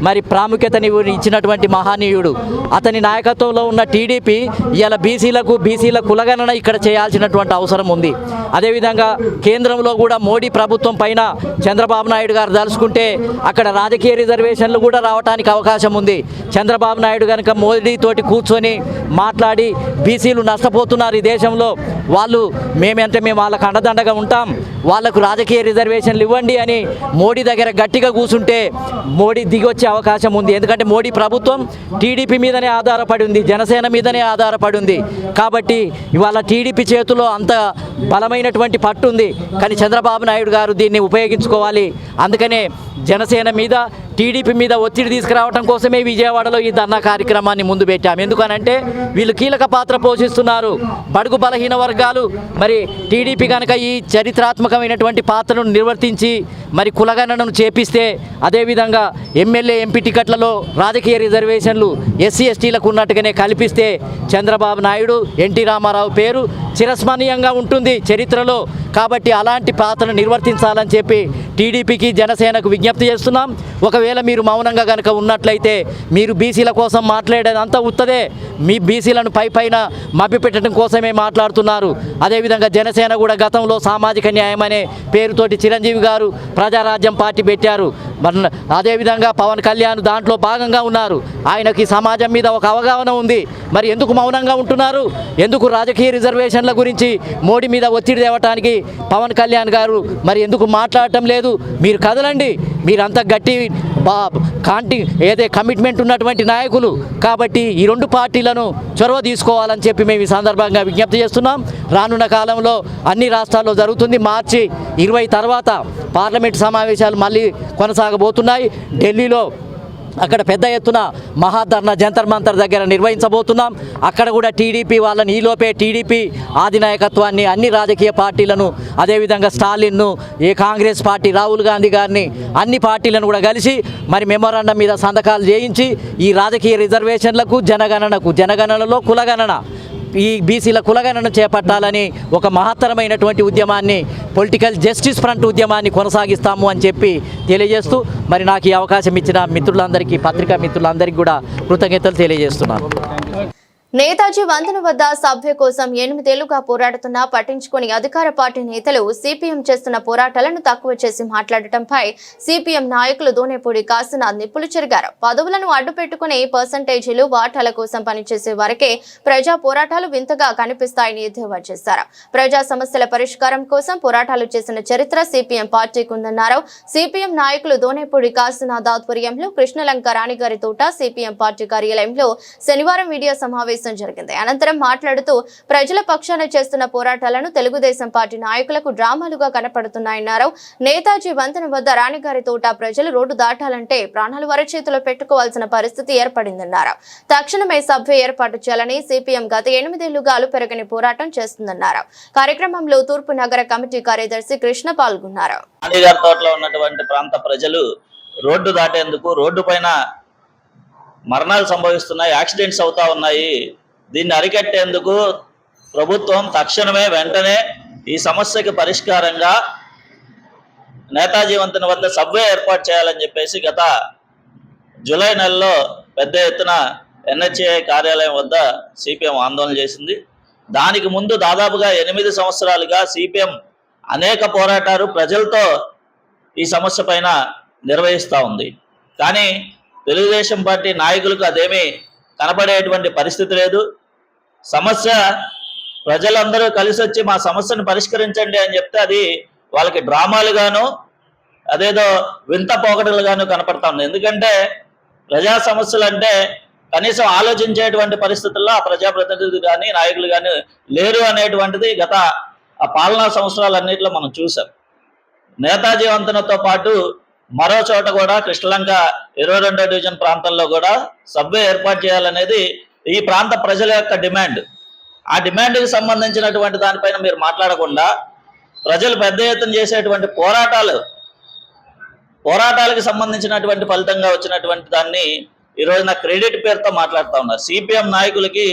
మరి ప్రాముఖ్యతని ఇచ్చినటువంటి మహనీయుడు. అతని నాయకత్వంలో ఉన్న టీడీపీ ఇవాళ బీసీల కులగణన ఇక్కడ చేయాల్సినటువంటి అవసరం ఉంది. అదేవిధంగా కేంద్రంలో కూడా మోడీ ప్రభుత్వం పైన చంద్రబాబు నాయుడు గారు దలుచుకుంటే అక్కడ రాజకీయ రిజర్వేషన్లు కూడా రావడానికి అవకాశం ఉంది. చంద్రబాబు నాయుడు కనుక మోడీతోటి కూర్చొని మాట్లాడి బీసీలు నష్టపోతున్నారు ఈ దేశంలో, మేము వాళ్ళకు అండదండగా ఉంటాం, వాళ్లకు రాజకీయ రిజర్వేషన్లు ఇవ్వండి అని మోడీ దగ్గర గట్టిగా కూర్చుంటే మోడీ దిగొచ్చే అవకాశం ఉంది. ఎందుకంటే మోడీ ప్రభుత్వం టీడీపీ మీదనే ఆధారపడి ఉంది, జనసేన మీదనే ఆధారపడి ఉంది. కాబట్టి ఇవాళ టీడీపీ చేతిలో అంత బలమైనటువంటి పట్టు ఉంది. కానీ చంద్రబాబు నాయుడు గారు దీన్ని ఉపయోగించుకోవాలి. అందుకనే జనసేన మీద, టీడీపీ మీద ఒత్తిడి తీసుకురావడం కోసమే విజయవాడలో ఈ ధర్నా కార్యక్రమాన్ని ముందు పెట్టాము. ఎందుకనంటే వీళ్ళు కీలక పాత్ర పోషిస్తున్నారు. బడుగు బలహీన వర్గాలు మరి టీడీపీ కనుక ఈ చరిత్రాత్మకమైనటువంటి పాత్రను నిర్వర్తించి మరి కులగణనను చేపిస్తే, అదేవిధంగా ఎమ్మెల్యే, ఎంపీ టికెట్లలో రాజకీయ రిజర్వేషన్లు ఎస్సీ ఎస్టీలకు ఉన్నట్టుగానే కల్పిస్తే చంద్రబాబు నాయుడు, ఎన్టీ రామారావు పేరు చిరస్మరణీయంగా ఉంటుంది చరిత్రలో. కాబట్టి అలాంటి పాత్రను నిర్వర్తించాలని చెప్పి టీడీపీకి, జనసేనకు విజ్ఞప్తి చేస్తున్నాం. ఒకవేళ మీరు మౌనంగా కనుక ఉన్నట్లయితే మీరు బీసీల కోసం మాట్లాడేది అంతా ఉత్తదే. మీ బీసీలను పైన మభ్యపెట్టడం కోసమే మాట్లాడుతున్నారు. అదేవిధంగా జనసేన కూడా గతంలో సామాజిక న్యాయం అనే పేరుతోటి చిరంజీవి గారు ప్రజారాజ్యం పార్టీ పెట్టారు. అదేవిధంగా పవన్ కళ్యాణ్ దాంట్లో భాగంగా ఉన్నారు. ఆయనకి సమాజం మీద ఒక అవగాహన ఉంది. మరి ఎందుకు మౌనంగా ఉంటున్నారు? ఎందుకు రాజకీయ రిజర్వేషన్ల గురించి మోడీ మీద ఒత్తిడి తేవటానికి పవన్ కళ్యాణ్ గారు మరి ఎందుకు మాట్లాడటం లేదు? మీరు కదలండి. మీరంతా గట్టి కమిట్మెంట్ ఉన్నటువంటి నాయకులు. కాబట్టి ఈ 2 పార్టీలను చొరవ తీసుకోవాలని చెప్పి మేము ఈ సందర్భంగా విజ్ఞప్తి చేస్తున్నాం. రానున్న కాలంలో అన్ని రాష్ట్రాల్లో జరుగుతుంది. మార్చి 20 తర్వాత పార్లమెంటు సమావేశాలు మళ్ళీ కొనసాగబోతున్నాయి. ఢిల్లీలో అక్కడ పెద్ద ఎత్తున మహాధర్నా జంతర్ మంతర్ దగ్గర నిర్వహించబోతున్నాం. అక్కడ కూడా టీడీపీ వాళ్ళని, ఈలోపే టీడీపీ అధినాయకత్వాన్ని, అన్ని రాజకీయ పార్టీలను, అదేవిధంగా స్టాలిన్ను, కాంగ్రెస్ పార్టీ రాహుల్ గాంధీ గారిని, అన్ని పార్టీలను కూడా కలిసి మరి మెమోరాండం మీద సంతకాలు చేయించి ఈ రాజకీయ రిజర్వేషన్లకు, జనగణనలో కులగణన, ఈ బీసీల కులగణన చేపట్టాలని ఒక మహత్తరమైనటువంటి ఉద్యమాన్ని, పొలిటికల్ జస్టిస్ ఫ్రంట్ ఉద్యమాన్ని కొనసాగిస్తాము అని చెప్పి తెలియజేస్తూ మరి నాకు ఈ అవకాశం ఇచ్చిన మిత్రులందరికీ, పత్రికా మిత్రులందరికీ కూడా కృతజ్ఞతలు తెలియజేస్తున్నాను. నేతాజీ వంతెన వద్ద సభ్య కోసం 8 ఏళ్లుగా పోరాడుతున్నా పట్టించుకుని అధికార పార్టీ నేతలు సిపిఎం చేస్తున్న పోరాటాలను తక్కువ చేసి మాట్లాడటంపై సిపిఎం నాయకులు దోనేపూడి కాశీనాథ్ నిప్పులు చెరిగారు. పదవులను అడ్డుపెట్టుకుని పర్సంటేజీలు, వాటాల కోసం పనిచేసే వారికే ప్రజా పోరాటాలు వింతగా కనిపిస్తాయని ఎద్దేవా చేశారు. ప్రజా సమస్యల పరిష్కారం కోసం పోరాటాలు చేసిన చరిత్ర సిపిఎం పార్టీకి ఉందన్నారు. సిపిఎం నాయకులు దోనేపూడి కాశీనాథ్ ఆధ్వర్యంలో కృష్ణలంక రాణిగారి తోట సిపిఎం పార్టీ కార్యాలయంలో శనివారం మీడియా సమావేశం జరిగింది. అనంతరం మాట్లాడుతూ ప్రజల పక్షాన చేస్తున్న పోరాటాలను తెలుగుదేశం పార్టీ నాయకులకు డ్రామాలుగా కనపడుతున్నాయన్నారు. నేతాజీ వంతెన వద్ద రాణిగారి తోట ప్రజలు రోడ్డు దాటాలంటే ప్రాణాలు వరచేతిలో పెట్టుకోవాల్సిన పరిస్థితి ఏర్పడిందన్నారు. తక్షణమే సభ్య ఏర్పాటు చేయాలని సిపిఎం గత 8 ఏళ్లుగా అలుపెరగని పోరాటం చేస్తుందన్నారు. కార్యక్రమంలో తూర్పు నగర కమిటీ కార్యదర్శి కృష్ణ పాల్గొన్నారు. రాణిగారి తోటలో ఉన్నటువంటి ప్రాంత ప్రజలు రోడ్డు దాటేందుకు, రోడ్డు పైన మరణాలు సంభవిస్తున్నాయి, యాక్సిడెంట్స్ అవుతా ఉన్నాయి. దీన్ని అరికట్టేందుకు ప్రభుత్వం తక్షణమే వెంటనే ఈ సమస్యకి పరిష్కారంగా నేతాజీ వంతెన వద్ద సబ్వే ఏర్పాటు చేయాలని చెప్పేసి గత జూలై నెలలో పెద్ద ఎత్తున ఎన్హెచ్ఏ కార్యాలయం వద్ద సిపిఎం ఆందోళన చేసింది. దానికి ముందు దాదాపుగా 8 సంవత్సరాలుగా సిపిఎం అనేక పోరాటాలు ప్రజలతో ఈ సమస్య పైన నిర్వహిస్తూ ఉంది. కానీ తెలుగుదేశం పార్టీ నాయకులకు అదేమీ కనపడేటువంటి పరిస్థితి లేదు. సమస్య ప్రజలందరూ కలిసి వచ్చి మా సమస్యను పరిష్కరించండి అని చెప్తే అది వాళ్ళకి డ్రామాలుగాను అదేదో వింత పోకడలుగాను కనపడతా ఉంది. ఎందుకంటే ప్రజా సమస్యలు అంటే కనీసం ఆలోచించేటువంటి పరిస్థితుల్లో ఆ ప్రజాప్రతినిధులు కానీ నాయకులు కానీ లేరు అనేటువంటిది గత ఆ పాలనా సంవత్సరాలన్నింటిలో మనం చూసాం. నేతాజీ వంతెనతో పాటు మరో చోట కూడా కృష్ణలంక 22వ డివిజన్ ప్రాంతంలో కూడా సబ్వే ఏర్పాటు చేయాలనేది ఈ ప్రాంత ప్రజల యొక్క డిమాండ్. ఆ డిమాండ్కి సంబంధించినటువంటి దానిపైన మీరు మాట్లాడకుండా ప్రజలు పెద్ద ఎత్తున చేసేటువంటి పోరాటాలకు సంబంధించినటువంటి ఫలితంగా వచ్చినటువంటి దాన్ని ఈ రోజున క్రెడిట్ పేరుతో మాట్లాడుతూ ఉన్నారు. సిపిఎం నాయకులకి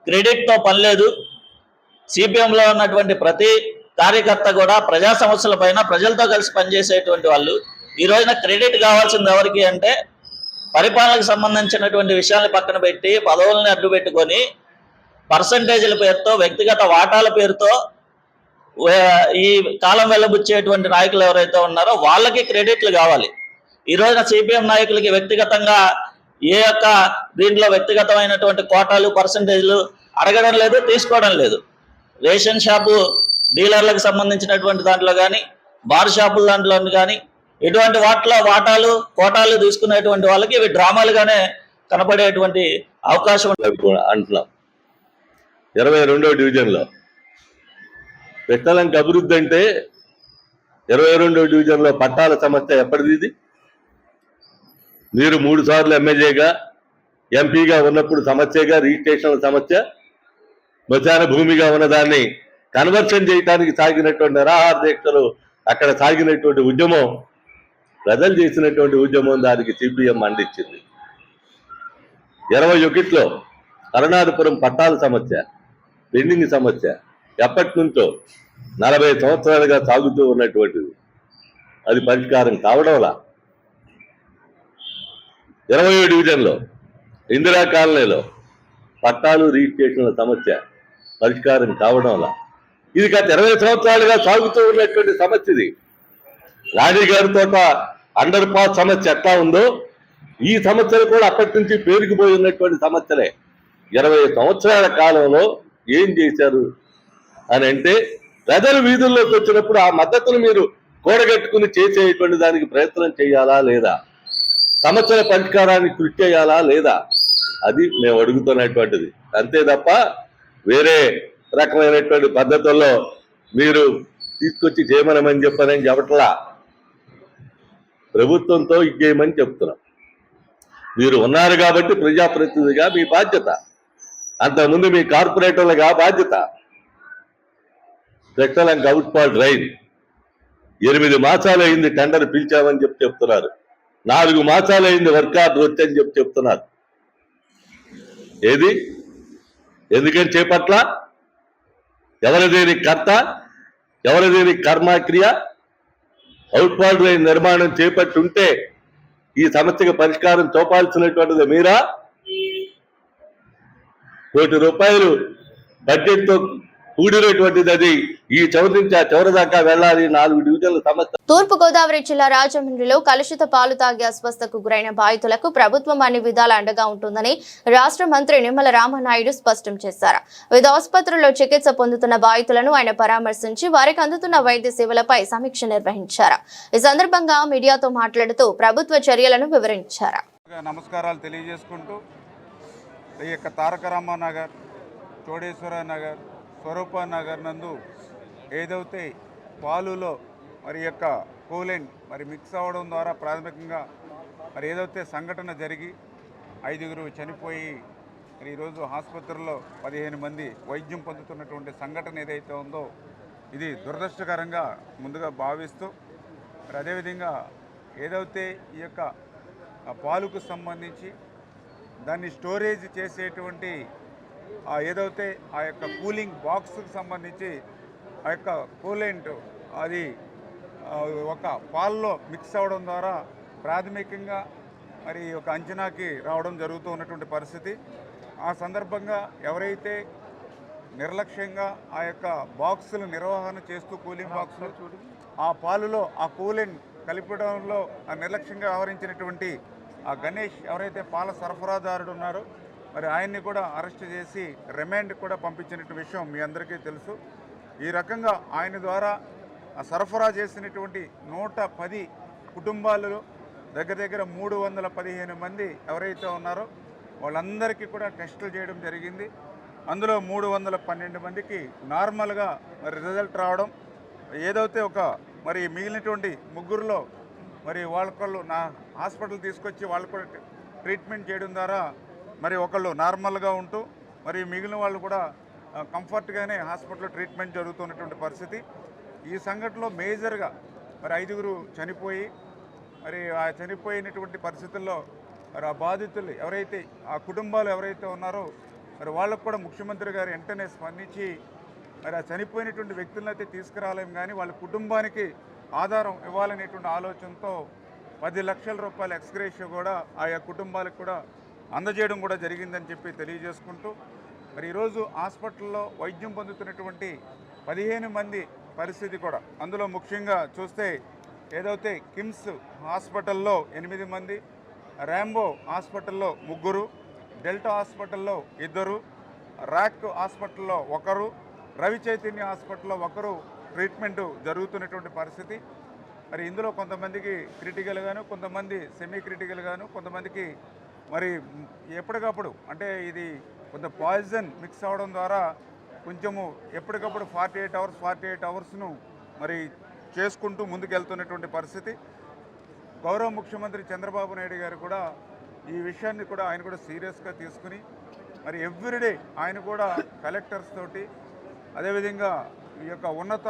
క్రెడిట్తో పని లేదు. సిపిఎంలో ఉన్నటువంటి ప్రతి కార్యకర్త కూడా ప్రజా సమస్యల పైన ప్రజలతో కలిసి పనిచేసేటువంటి వాళ్ళు. ఈ రోజున క్రెడిట్ కావాల్సింది ఎవరికి అంటే పరిపాలనకు సంబంధించినటువంటి విషయాన్ని పక్కన పెట్టి పదవులను అడ్డు పెట్టుకొని పర్సంటేజీల పేరుతో వ్యక్తిగత వాటాల పేరుతో ఈ కాలం వెళ్ళబుచ్చేటువంటి నాయకులు ఎవరైతే ఉన్నారో వాళ్ళకి క్రెడిట్లు కావాలి. ఈ రోజున సిపిఎం నాయకులకి వ్యక్తిగతంగా ఏ యొక్క దీంట్లో వ్యక్తిగతమైనటువంటి కోటాలు పర్సంటేజ్లు అడగడం లేదు, తీసుకోవడం లేదు. రేషన్ షాపు డీలర్లకు సంబంధించినటువంటి దాంట్లో కానీ బార్ షాపుల దాంట్లో కానీ ఇటువంటి వాటిలో వాటాలు కోటాలు తీసుకునేటువంటి వాళ్ళకి ఇవి డ్రామాలుగానే కనపడేటువంటి అవకాశం అంటున్నాం. 22వ డివిజన్లో కృష్ణలంక అభివృద్ధి అంటే 22వ డివిజన్లో పట్టాల సమస్య ఎప్పటిది? ఇది మీరు 3 సార్లు ఎమ్మెల్యేగా ఎంపీగా ఉన్నప్పుడు సమస్యగా రిజిస్ట్రేషన్ల సమస్య, శ్మశాన భూమిగా ఉన్నదాన్ని కన్వర్షన్ చేయడానికి సాగినటువంటి నిరాహార దీక్షలు, అక్కడ సాగినటువంటి ఉద్యమం, ప్రజలు చేసినటువంటి ఉద్యమం, దానికి సిపిఎం అందించింది. 21లో కరుణాధిపురం పట్టాల సమస్య, పెండింగ్ సమస్య ఎప్పటి నుంచో 40 సంవత్సరాలుగా సాగుతూ ఉన్నటువంటిది. అది పరిష్కారం కావడంలా 20వ డివిజన్లో ఇందిరా కాలనీలో పట్టాలు రిజిస్ట్రేషన్ల సమస్య పరిష్కారం కావడంలా ఇది గత 20 సంవత్సరాలుగా సాగుతూ ఉన్నటువంటి సమస్య. ఇది రాణిగారి తోట అండర్ పాస్ సమస్య ఎట్లా ఉందో ఈ సమస్యలు కూడా అప్పటి నుంచి పేరుకుపోయి ఉన్నటువంటి సమస్యలే. 20 సంవత్సరాల కాలంలో ఏం చేశారు అని అంటే ప్రజలు వీధుల్లోకి వచ్చినప్పుడు ఆ మద్దతును మీరు కూడగట్టుకుని చేసేటువంటి దానికి ప్రయత్నం చేయాలా లేదా, సమస్యల పరిష్కారానికి కృషి చేయాలా లేదా, అది మేము అడుగుతున్నటువంటిది. అంతే తప్ప వేరే రకమైనటువంటి పద్ధతుల్లో మీరు తీసుకొచ్చి చేయమనమని చెప్పనని చెప్పట్లా. ప్రభుత్వంతో ఇచ్చేయమని చెప్తున్నాం. మీరు ఉన్నారు కాబట్టి ప్రజాప్రతినిధిగా మీ బాధ్యత, అంతకుముందు మీ కార్పొరేటర్లుగా బాధ్యత. కృష్ణలంక అవుట్ఫాల్ డ్రైన్ 8 మాసాలు అయింది టెండర్ పిలిచామని చెప్తున్నారు. 4 మాసాలు అయింది వర్క్ ఆర్డర్ వచ్చని చెప్తున్నారు. ఏది ఎందుకని చేపట్ల? ఎవరి దేనికి కర్త, ఎవరి దేనికి కర్మక్రియ? అవుట్ఫాల్ డ్రైన్ నిర్మాణం చేపట్టి ఉంటే ఈ సమస్యకు పరిష్కారం చూపాల్సినటువంటిది మీరా? ₹1 కోటి బడ్జెట్తో కూడినటువంటిది. అది ఈ చివరి నుంచి ఆ చివరి దాకా వెళ్లాలి. 4 డివిజన్ల సమస్య. తూర్పు గోదావరి జిల్లా రాజమండ్రిలో కలుషిత పాలు తాగి అస్వస్థకు గురైన బాధితులకు ప్రభుత్వం అన్ని విధాల అండగా ఉంటుందని రాష్ట్ర మంత్రి నిమ్మల రామనాయుడు స్పష్టం చేశారు. వివిధ ఆసుపత్రుల్లో చికిత్స పొందుతున్న బాధితులను ఆయన పరామర్శించి వారికి అందుతున్న వైద్య సేవలపై సమీక్ష నిర్వహించారు. ఈ సందర్భంగా మీడియాతో మాట్లాడుతూ ప్రభుత్వ చర్యలను వివరించారు. నమస్కారాలు తెలియజేసుకుంటూ ఈ యొక్క తారక రామానగర్, చోడేశ్వర నగర్, స్వరూప నగర్ నందు ఏదైతే పాలులో మరి యొక్క కూలెంట్ మరి మిక్స్ అవ్వడం ద్వారా ప్రాథమికంగా మరి ఏదైతే సంఘటన జరిగి 5గురు చనిపోయి మరి ఈరోజు ఆసుపత్రుల్లో 15 మంది వైద్యం పొందుతున్నటువంటి సంఘటన ఏదైతే ఉందో ఇది దురదృష్టకరంగా ముందుగా భావిస్తూ మరి అదేవిధంగా ఏదైతే ఈ యొక్క పాలుకు సంబంధించి దాన్ని స్టోరేజ్ చేసేటువంటి ఏదైతే ఆ యొక్క కూలింగ్ బాక్స్కి సంబంధించి ఆ యొక్క కూలెంట్ అది ఒక పాల్లో మిక్స్ అవ్వడం ద్వారా ప్రాథమికంగా మరి ఒక అంచనాకి రావడం జరుగుతూ ఉన్నటువంటి పరిస్థితి. ఆ సందర్భంగా ఎవరైతే నిర్లక్ష్యంగా ఆ యొక్క బాక్సులు నిర్వహణ చేస్తూ కూలింగ్ బాక్సులు ఆ పాలులో ఆ కూలింగ్ కలిపడంలో ఆ నిర్లక్ష్యంగా వ్యవహరించినటువంటి ఆ గణేష్ ఎవరైతే పాల సరఫరాదారుడు ఉన్నారో మరి ఆయన్ని కూడా అరెస్ట్ చేసి రిమాండ్ కూడా పంపించినటువంటి విషయం మీ అందరికీ తెలుసు. ఈ రకంగా ఆయన ద్వారా సరఫరా చేసినటువంటి 110 కుటుంబాలలో దగ్గర దగ్గర 315 మంది ఎవరైతే ఉన్నారో వాళ్ళందరికీ కూడా టెస్టులు చేయడం జరిగింది. అందులో 312 మందికి నార్మల్గా మరి రిజల్ట్ రావడం, ఏదైతే ఒక మరి మిగిలినటువంటి ముగ్గురులో మరి వాళ్ళకొళ్ళు నా హాస్పిటల్ తీసుకొచ్చి వాళ్ళు కూడా ట్రీట్మెంట్ చేయడం ద్వారా మరి ఒకళ్ళు నార్మల్గా ఉంటూ మరి మిగిలిన వాళ్ళు కూడా కంఫర్ట్గానే హాస్పిటల్లో ట్రీట్మెంట్ జరుగుతున్నటువంటి పరిస్థితి. ఈ సంఘటనలో మేజర్గా మరి 5గురు చనిపోయి మరి ఆ చనిపోయినటువంటి పరిస్థితుల్లో మరి ఆ బాధితులు ఎవరైతే ఆ కుటుంబాలు ఎవరైతే ఉన్నారో మరి వాళ్ళకు కూడా ముఖ్యమంత్రి గారు వెంటనే స్పందించి మరి ఆ చనిపోయినటువంటి వ్యక్తులను అయితే తీసుకురాలేము, కానీ వాళ్ళ కుటుంబానికి ఆధారం ఇవ్వాలనేటువంటి ఆలోచనతో 10 లక్షల రూపాయల ఎక్స్గ్రేషియో కూడా ఆయా కుటుంబాలకు కూడా అందజేయడం కూడా జరిగిందని చెప్పి తెలియజేసుకుంటూ మరి ఈరోజు హాస్పిటల్లో వైద్యం పొందుతున్నటువంటి 15 మంది పరిస్థితి కూడా, అందులో ముఖ్యంగా చూస్తే ఏదైతే కిమ్స్ హాస్పిటల్లో 8 మంది, ర్యాంబో హాస్పిటల్లో 3, డెల్టా హాస్పిటల్లో 2, ర్యాక్ హాస్పిటల్లో 1, రవి చైతన్య హాస్పిటల్లో 1 ట్రీట్మెంటు జరుగుతున్నటువంటి పరిస్థితి. మరి ఇందులో కొంతమందికి క్రిటికల్గాను, కొంతమంది సెమీ క్రిటికల్గాను, కొంతమందికి మరి ఎప్పటికప్పుడు అంటే ఇది కొంత పాయిజన్ మిక్స్ అవ్వడం ద్వారా కొంచెము ఎప్పటికప్పుడు 48 అవర్స్ను మరి చేసుకుంటూ ముందుకెళ్తున్నటువంటి పరిస్థితి. గౌరవ ముఖ్యమంత్రి చంద్రబాబు నాయుడు గారు కూడా ఈ విషయాన్ని కూడా ఆయన కూడా సీరియస్గా తీసుకుని మరి ఎవ్రీడే ఆయన కూడా కలెక్టర్స్ తోటి అదేవిధంగా ఈ యొక్క ఉన్నత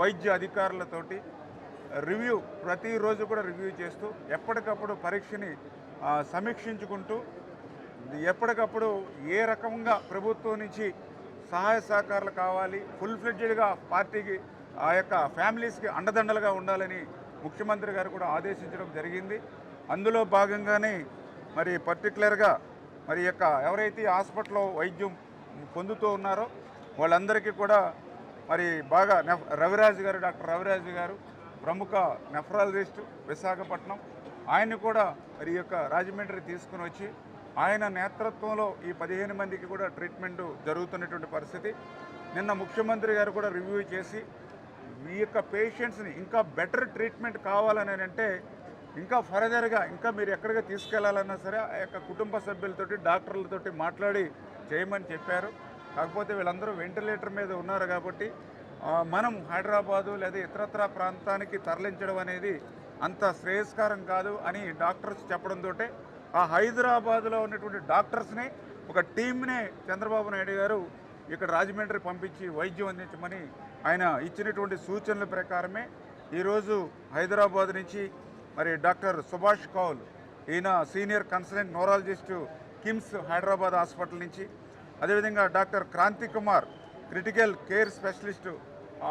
వైద్య అధికారులతోటి రివ్యూ ప్రతిరోజు కూడా రివ్యూ చేస్తూ ఎప్పటికప్పుడు పరీక్షని సమీక్షించుకుంటూ ఎప్పటికప్పుడు ఏ రకంగా ప్రభుత్వం నుంచి సహాయ సహకారాలు కావాలి, ఫుల్ ఫ్లెడ్జెడ్గా పార్టీకి ఆ యొక్క ఫ్యామిలీస్కి అండదండలుగా ఉండాలని ముఖ్యమంత్రి గారు కూడా ఆదేశించడం జరిగింది. అందులో భాగంగానే మరి పర్టికులర్గా మరి యొక్క ఎవరైతే హాస్పిటల్లో వైద్యం పొందుతూ ఉన్నారో వాళ్ళందరికీ కూడా మరి బాగా రవిరాజు గారు, డాక్టర్ రవిరాజు గారు ప్రముఖ నెఫ్రాలజిస్ట్ విశాఖపట్నం, ఆయన్ని కూడా మరి యొక్క రాజమండ్రి తీసుకుని వచ్చి ఆయన నేతృత్వంలో ఈ 15 మందికి కూడా ట్రీట్మెంటు జరుగుతున్నటువంటి పరిస్థితి. నిన్న ముఖ్యమంత్రి గారు కూడా రివ్యూ చేసి ఈ యొక్క పేషెంట్స్ని ఇంకా బెటర్ ట్రీట్మెంట్ కావాలని అంటే ఇంకా ఫర్దర్గా ఇంకా మీరు ఎక్కడికి తీసుకెళ్లాలన్నా సరే ఆ యొక్క కుటుంబ సభ్యులతోటి డాక్టర్లతోటి మాట్లాడి చేయమని చెప్పారు. కాకపోతే వీళ్ళందరూ వెంటిలేటర్ మీద ఉన్నారు కాబట్టి మనం హైదరాబాదు లేదా ఇతరత్ర ప్రాంతానికి తరలించడం అనేది అంత శ్రేయస్కరం కాదు అని డాక్టర్స్ చెప్పడంతో ఆ హైదరాబాదులో ఉన్నటువంటి డాక్టర్స్ని ఒక టీంనే చంద్రబాబు నాయుడు గారు ఇక్కడ రాజమండ్రి పంపించి వైద్యం అందించమని ఆయన ఇచ్చినటువంటి సూచనల ప్రకారమే ఈరోజు హైదరాబాద్ నుంచి మరి డాక్టర్ సుభాష్ కౌల్, ఈయన senior consultant neurologist KIMS Hyderabad hospital నుంచి, అదేవిధంగా doctor Kranthi Kumar critical care specialist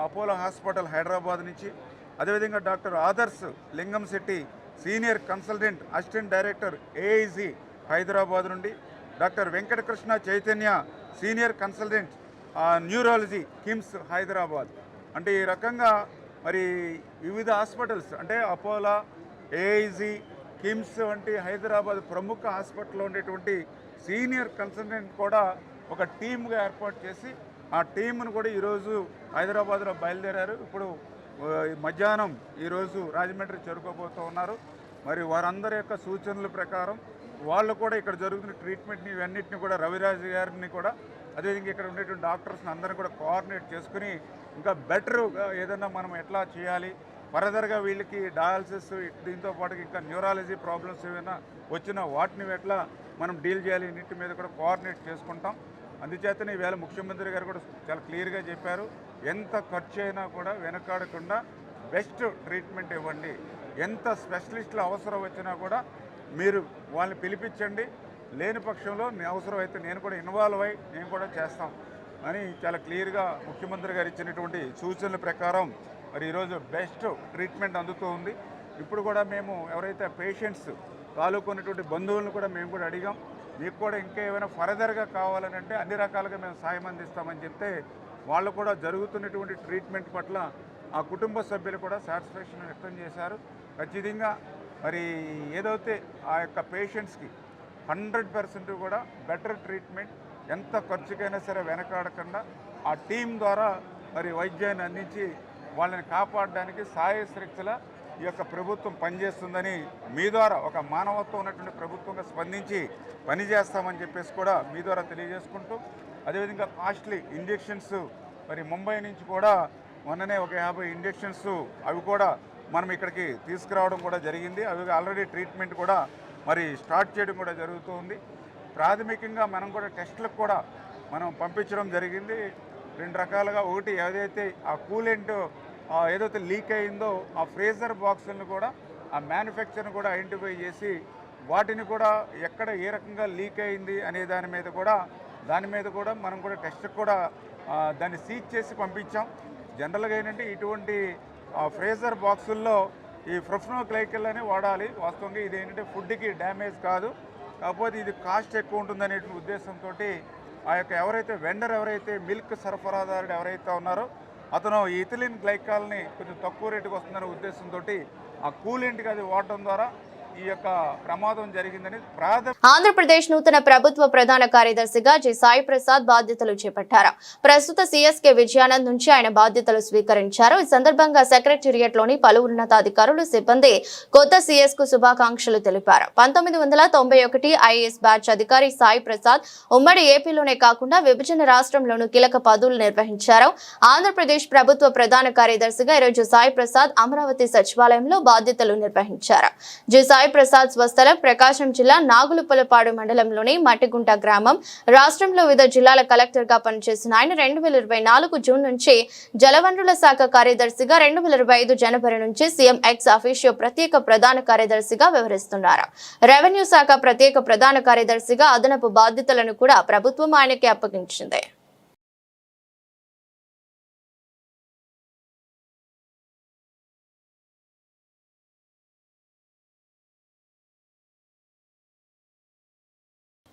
Apollo hospital Hyderabad నుంచి, అదేవిధంగా doctor Adarsh Lingam Shetty senior consultant assistant director AIG Hyderabad నుండి, doctor Venkatakrishna Chaitanya senior consultant neurology KIMS Hyderabad. అంటే ఈ రకంగా మరి వివిధ హాస్పిటల్స్ అంటే అపోలో, ఏఐజీ, కిమ్స్ వంటి హైదరాబాద్ ప్రముఖ హాస్పిటల్లో ఉండేటువంటి సీనియర్ కన్సల్టెంట్ కూడా ఒక టీమ్గా ఏర్పాటు చేసి ఆ టీంను కూడా ఈరోజు హైదరాబాద్లో బయలుదేరారు. ఇప్పుడు మధ్యాహ్నం ఈరోజు రాజమండ్రి చేరుకోబోతూ ఉన్నారు. మరి వారందరి యొక్క సూచనల ప్రకారం వాళ్ళు కూడా ఇక్కడ జరుగుతున్న ట్రీట్మెంట్ని ఇవన్నిటిని కూడా రవిరాజు గారిని కూడా అదేవిధంగా ఇక్కడ ఉండేటువంటి డాక్టర్స్ని అందరినీ కూడా కోఆర్డినేట్ చేసుకుని ఇంకా బెటర్గా ఏదైనా మనం ఎట్లా చేయాలి, ఫర్దర్గా వీళ్ళకి డయాలసిస్ దీంతో పాటు ఇంకా న్యూరాలజీ ప్రాబ్లమ్స్ ఏమైనా వచ్చినా వాటిని ఎట్లా మనం డీల్ చేయాలి ఇన్నిటి మీద కూడా కోఆర్డినేట్ చేసుకుంటాం. అందుచేతనే ఈవేళ ముఖ్యమంత్రి గారు కూడా చాలా క్లియర్గా చెప్పారు, ఎంత ఖర్చు అయినా కూడా వెనకాడకుండా బెస్ట్ ట్రీట్మెంట్ ఇవ్వండి, ఎంత స్పెషలిస్టులు అవసరం వచ్చినా కూడా మీరు వాళ్ళని పిలిపించండి, లేని పక్షంలో అవసరం అయితే నేను కూడా ఇన్వాల్వ్ అయ్యి నేను కూడా చేస్తాం అని చాలా క్లియర్గా ముఖ్యమంత్రి గారు ఇచ్చినటువంటి సూచనల ప్రకారం మరి ఈరోజు బెస్ట్ ట్రీట్మెంట్ అందుతూ ఉంది. ఇప్పుడు కూడా మేము ఎవరైతే పేషెంట్స్ తాలూకున్నటువంటి బంధువులను కూడా మేము కూడా అడిగాం. మీకు కూడా ఇంకా ఏమైనా ఫర్దర్గా కావాలని అంటే అన్ని రకాలుగా మేము సాయం అందిస్తామని చెప్తే వాళ్ళు కూడా జరుగుతున్నటువంటి ట్రీట్మెంట్ పట్ల ఆ కుటుంబ సభ్యులు కూడా సాటిస్ఫాక్షన్ వ్యక్తం చేశారు. ఖచ్చితంగా మరి ఏదైతే ఆ యొక్క పేషెంట్స్కి 100% కూడా బెటర్ ట్రీట్మెంట్, ఎంత ఖర్చుకైనా సరే వెనకాడకుండా ఆ టీం ద్వారా మరి వైద్యాన్ని అందించి వాళ్ళని కాపాడడానికి సాయశక్తుల ఈ యొక్క ప్రభుత్వం పనిచేస్తుందని మీ ద్వారా ఒక మానవత్వం ఉన్నటువంటి ప్రభుత్వంగా స్పందించి పనిచేస్తామని చెప్పేసి కూడా మీ ద్వారా తెలియజేసుకుంటూ, అదేవిధంగా కాస్ట్లీ ఇంజెక్షన్స్ మరి ముంబై నుంచి కూడా మొన్ననే ఒక 50 ఇంజెక్షన్స్ అవి కూడా మనం ఇక్కడికి తీసుకురావడం కూడా జరిగింది. అవి ఆల్రెడీ ట్రీట్మెంట్ కూడా మరి స్టార్ట్ చేయడం కూడా జరుగుతుంది. ప్రాథమికంగా మనం కూడా టెస్టులకు కూడా మనం పంపించడం జరిగింది 2 రకాలుగా. ఒకటి ఏదైతే ఆ కూలెంట్ ఏదైతే లీక్ అయిందో ఆ ఫ్రీజర్ బాక్సులను కూడా ఆ మ్యానుఫ్యాక్చర్ని కూడా ఐడెంటిఫై చేసి వాటిని కూడా ఎక్కడ ఏ రకంగా లీక్ అయింది అనే దాని మీద కూడా మనం కూడా టెస్ట్కి కూడా దాన్ని సీజ్ చేసి పంపించాం. జనరల్గా ఏంటంటే ఇటువంటి ఫ్రీజర్ బాక్సుల్లో ఈ ప్రొఫెనోగ్లైకల్ అని వాడాలి. వాస్తవంగా ఇది ఏంటంటే ఫుడ్కి డ్యామేజ్ కాదు, కాకపోతే ఇది కాస్ట్ ఎక్కువ ఉంటుందనే ఉద్దేశంతో ఆ యొక్క ఎవరైతే మిల్క్ సరఫరాదారుడు ఎవరైతే ఉన్నారో అతను ఈ ఇథిలిన్ గ్లైకాల్ని కొంచెం తక్కువ రేటుకి వస్తుందనే ఉద్దేశంతో ఆ కూలెంట్కి అది వాడటం ద్వారా ఈ యొక్క ప్రమాదం జరిగిందని ఆంధ్రప్రదేశ్ నూతన ప్రభుత్వ ప్రధాన కార్యదర్శిగా జి సాయి ప్రసాద్ బాధ్యతలు చేపట్టారు. ప్రస్తుత సీఎస్కే విజయానంద్ నుంచి ఆయన బాధ్యతలు స్వీకరించారు. ఈ సందర్భంగా సెక్రటేరియట్ లోని పలు ఉన్నతాధికారులు, సిబ్బంది కొత్త సీఎస్ కు శుభాకాంక్షలు తెలిపారు. 1991 ఐఏఎస్ బ్యాచ్ అధికారి సాయి ప్రసాద్ ఉమ్మడి ఏపీలోనే కాకుండా విభజన రాష్ట్రంలోనూ కీలక పదవులు నిర్వహించారు. ఆంధ్రప్రదేశ్ ప్రభుత్వ ప్రధాన కార్యదర్శిగా ఈరోజు సాయి ప్రసాద్ అమరావతి సచివాలయంలో బాధ్యతలు నిర్వహించారు. జి సాయి ప్రసాద్ స్వస్థలం ప్రకాశం జిల్లా నాగులుపలపాడు మండలంలోని మట్టిగుంట గ్రామం. రాష్ట్రంలో వివిధ జిల్లాల కలెక్టర్ గా పనిచేసిన ఆయన 2024 జూన్ నుంచి జలవనరుల శాఖ కార్యదర్శిగా, 2025 జనవరి నుంచి సీఎం ఎక్స్ అఫీషియో ప్రత్యేక ప్రధాన కార్యదర్శిగా వ్యవహరిస్తున్నారు. రెవెన్యూ శాఖ ప్రత్యేక ప్రధాన కార్యదర్శిగా అదనపు బాధ్యతలను కూడా ప్రభుత్వం ఆయనకి అప్పగించింది.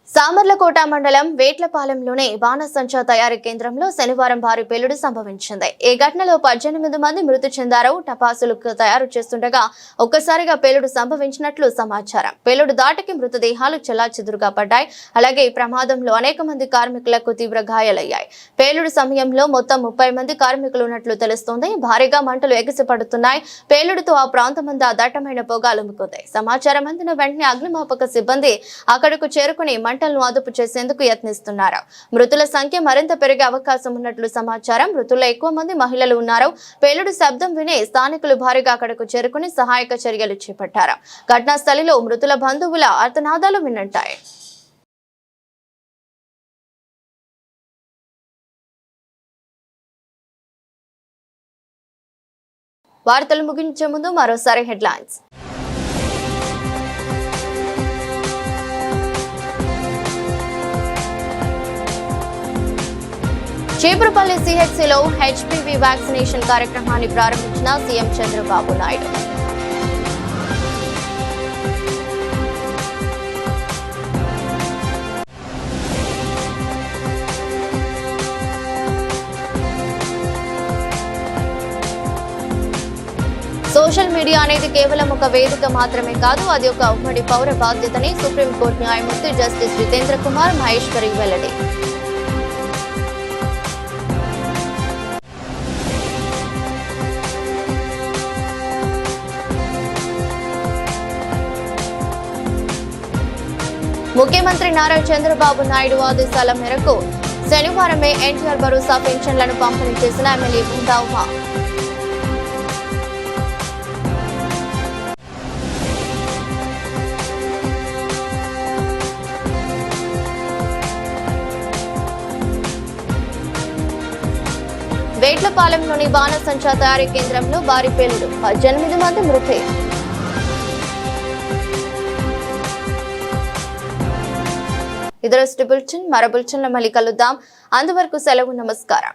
సామర్లకోట మండలం వేట్లపాలెంలోని బాణసంచా తయారీ కేంద్రంలో శనివారం భారీ పేలుడు సంభవించింది. ఈ ఘటనలో 18 మంది మృతి చెందారు. టపాసులు తయారు చేస్తుండగా ఒక్కసారిగా పేలుడు సంభవించినట్లు సమాచారం. పేలుడు దాటికి మృతదేహాలు చెల్లాచెదురుగా పడ్డాయి. అలాగే ఈ ప్రమాదంలో అనేక మంది కార్మికులకు తీవ్ర గాయాలయ్యాయి. పేలుడు సమయంలో మొత్తం 30 మంది కార్మికులు ఉన్నట్లు తెలుస్తోంది. భారీగా మంటలు ఎగిసిపడుతున్నాయి. పేలుడుతో ఆ ప్రాంతమంతా దట్టమైన పొగ అలుముకుంది. సమాచారం అందిన వెంటనే అగ్నిమాపక సిబ్బంది అక్కడకు చేరుకుని మంటలను అదుపు చేసేందుకు యత్నిస్తున్నారు. మృతుల సంఖ్య మరింత పెరిగే అవకాశం ఉన్నట్లు సమాచారం. మృతుల్లో ఎక్కువ మంది మహిళలు ఉన్నారు. పేలుడు శబ్దం విని స్థానికులు భారీగా అక్కడకు చేరుకుని సహాయక చర్యలు చేపట్టారు. ఘటనా స్థలిలో మృతుల బంధువుల ఆర్తనాదాలు వినంటాయి. వార్తలు ముగించే ముందు మరోసారి హెడ్లైన్స్. చీపురుపల్లి సిహెచ్సిలో హెచ్పివి వ్యాక్సినేషన్ కార్యక్రమాన్ని ప్రారంభించిన CM Chandrababu Naidu. Social media అనేది కేవలం ఒక వేదిక మాత్రమే కాదు, అది ఒక ఉమ్మడి పౌర బాధ్యతని సుప్రీంకోర్టు న్యాయమూర్తి జస్టిస్ జితేంద్ర కుమార్ మహేశ్వరి వెల్లడి. ముఖ్యమంత్రి నారా చంద్రబాబు నాయుడు ఆదేశాల మేరకు శనివారమే ఎన్టీఆర్ భరోసా పెన్షన్లను పంపిణీ చేసిన ఎమ్మెల్యే బూందా ఉమా. వేట్లపాలెంలోని బాణసంచా తయారీ కేంద్రంలో భారీ పేలుడు, 18 మంది మృతి. ఇదరస్టి బులెటిన్, మరో బులెటిన్లో మళ్ళీ కలుద్దాం. అంతవరకు సెలవు, నమస్కారం.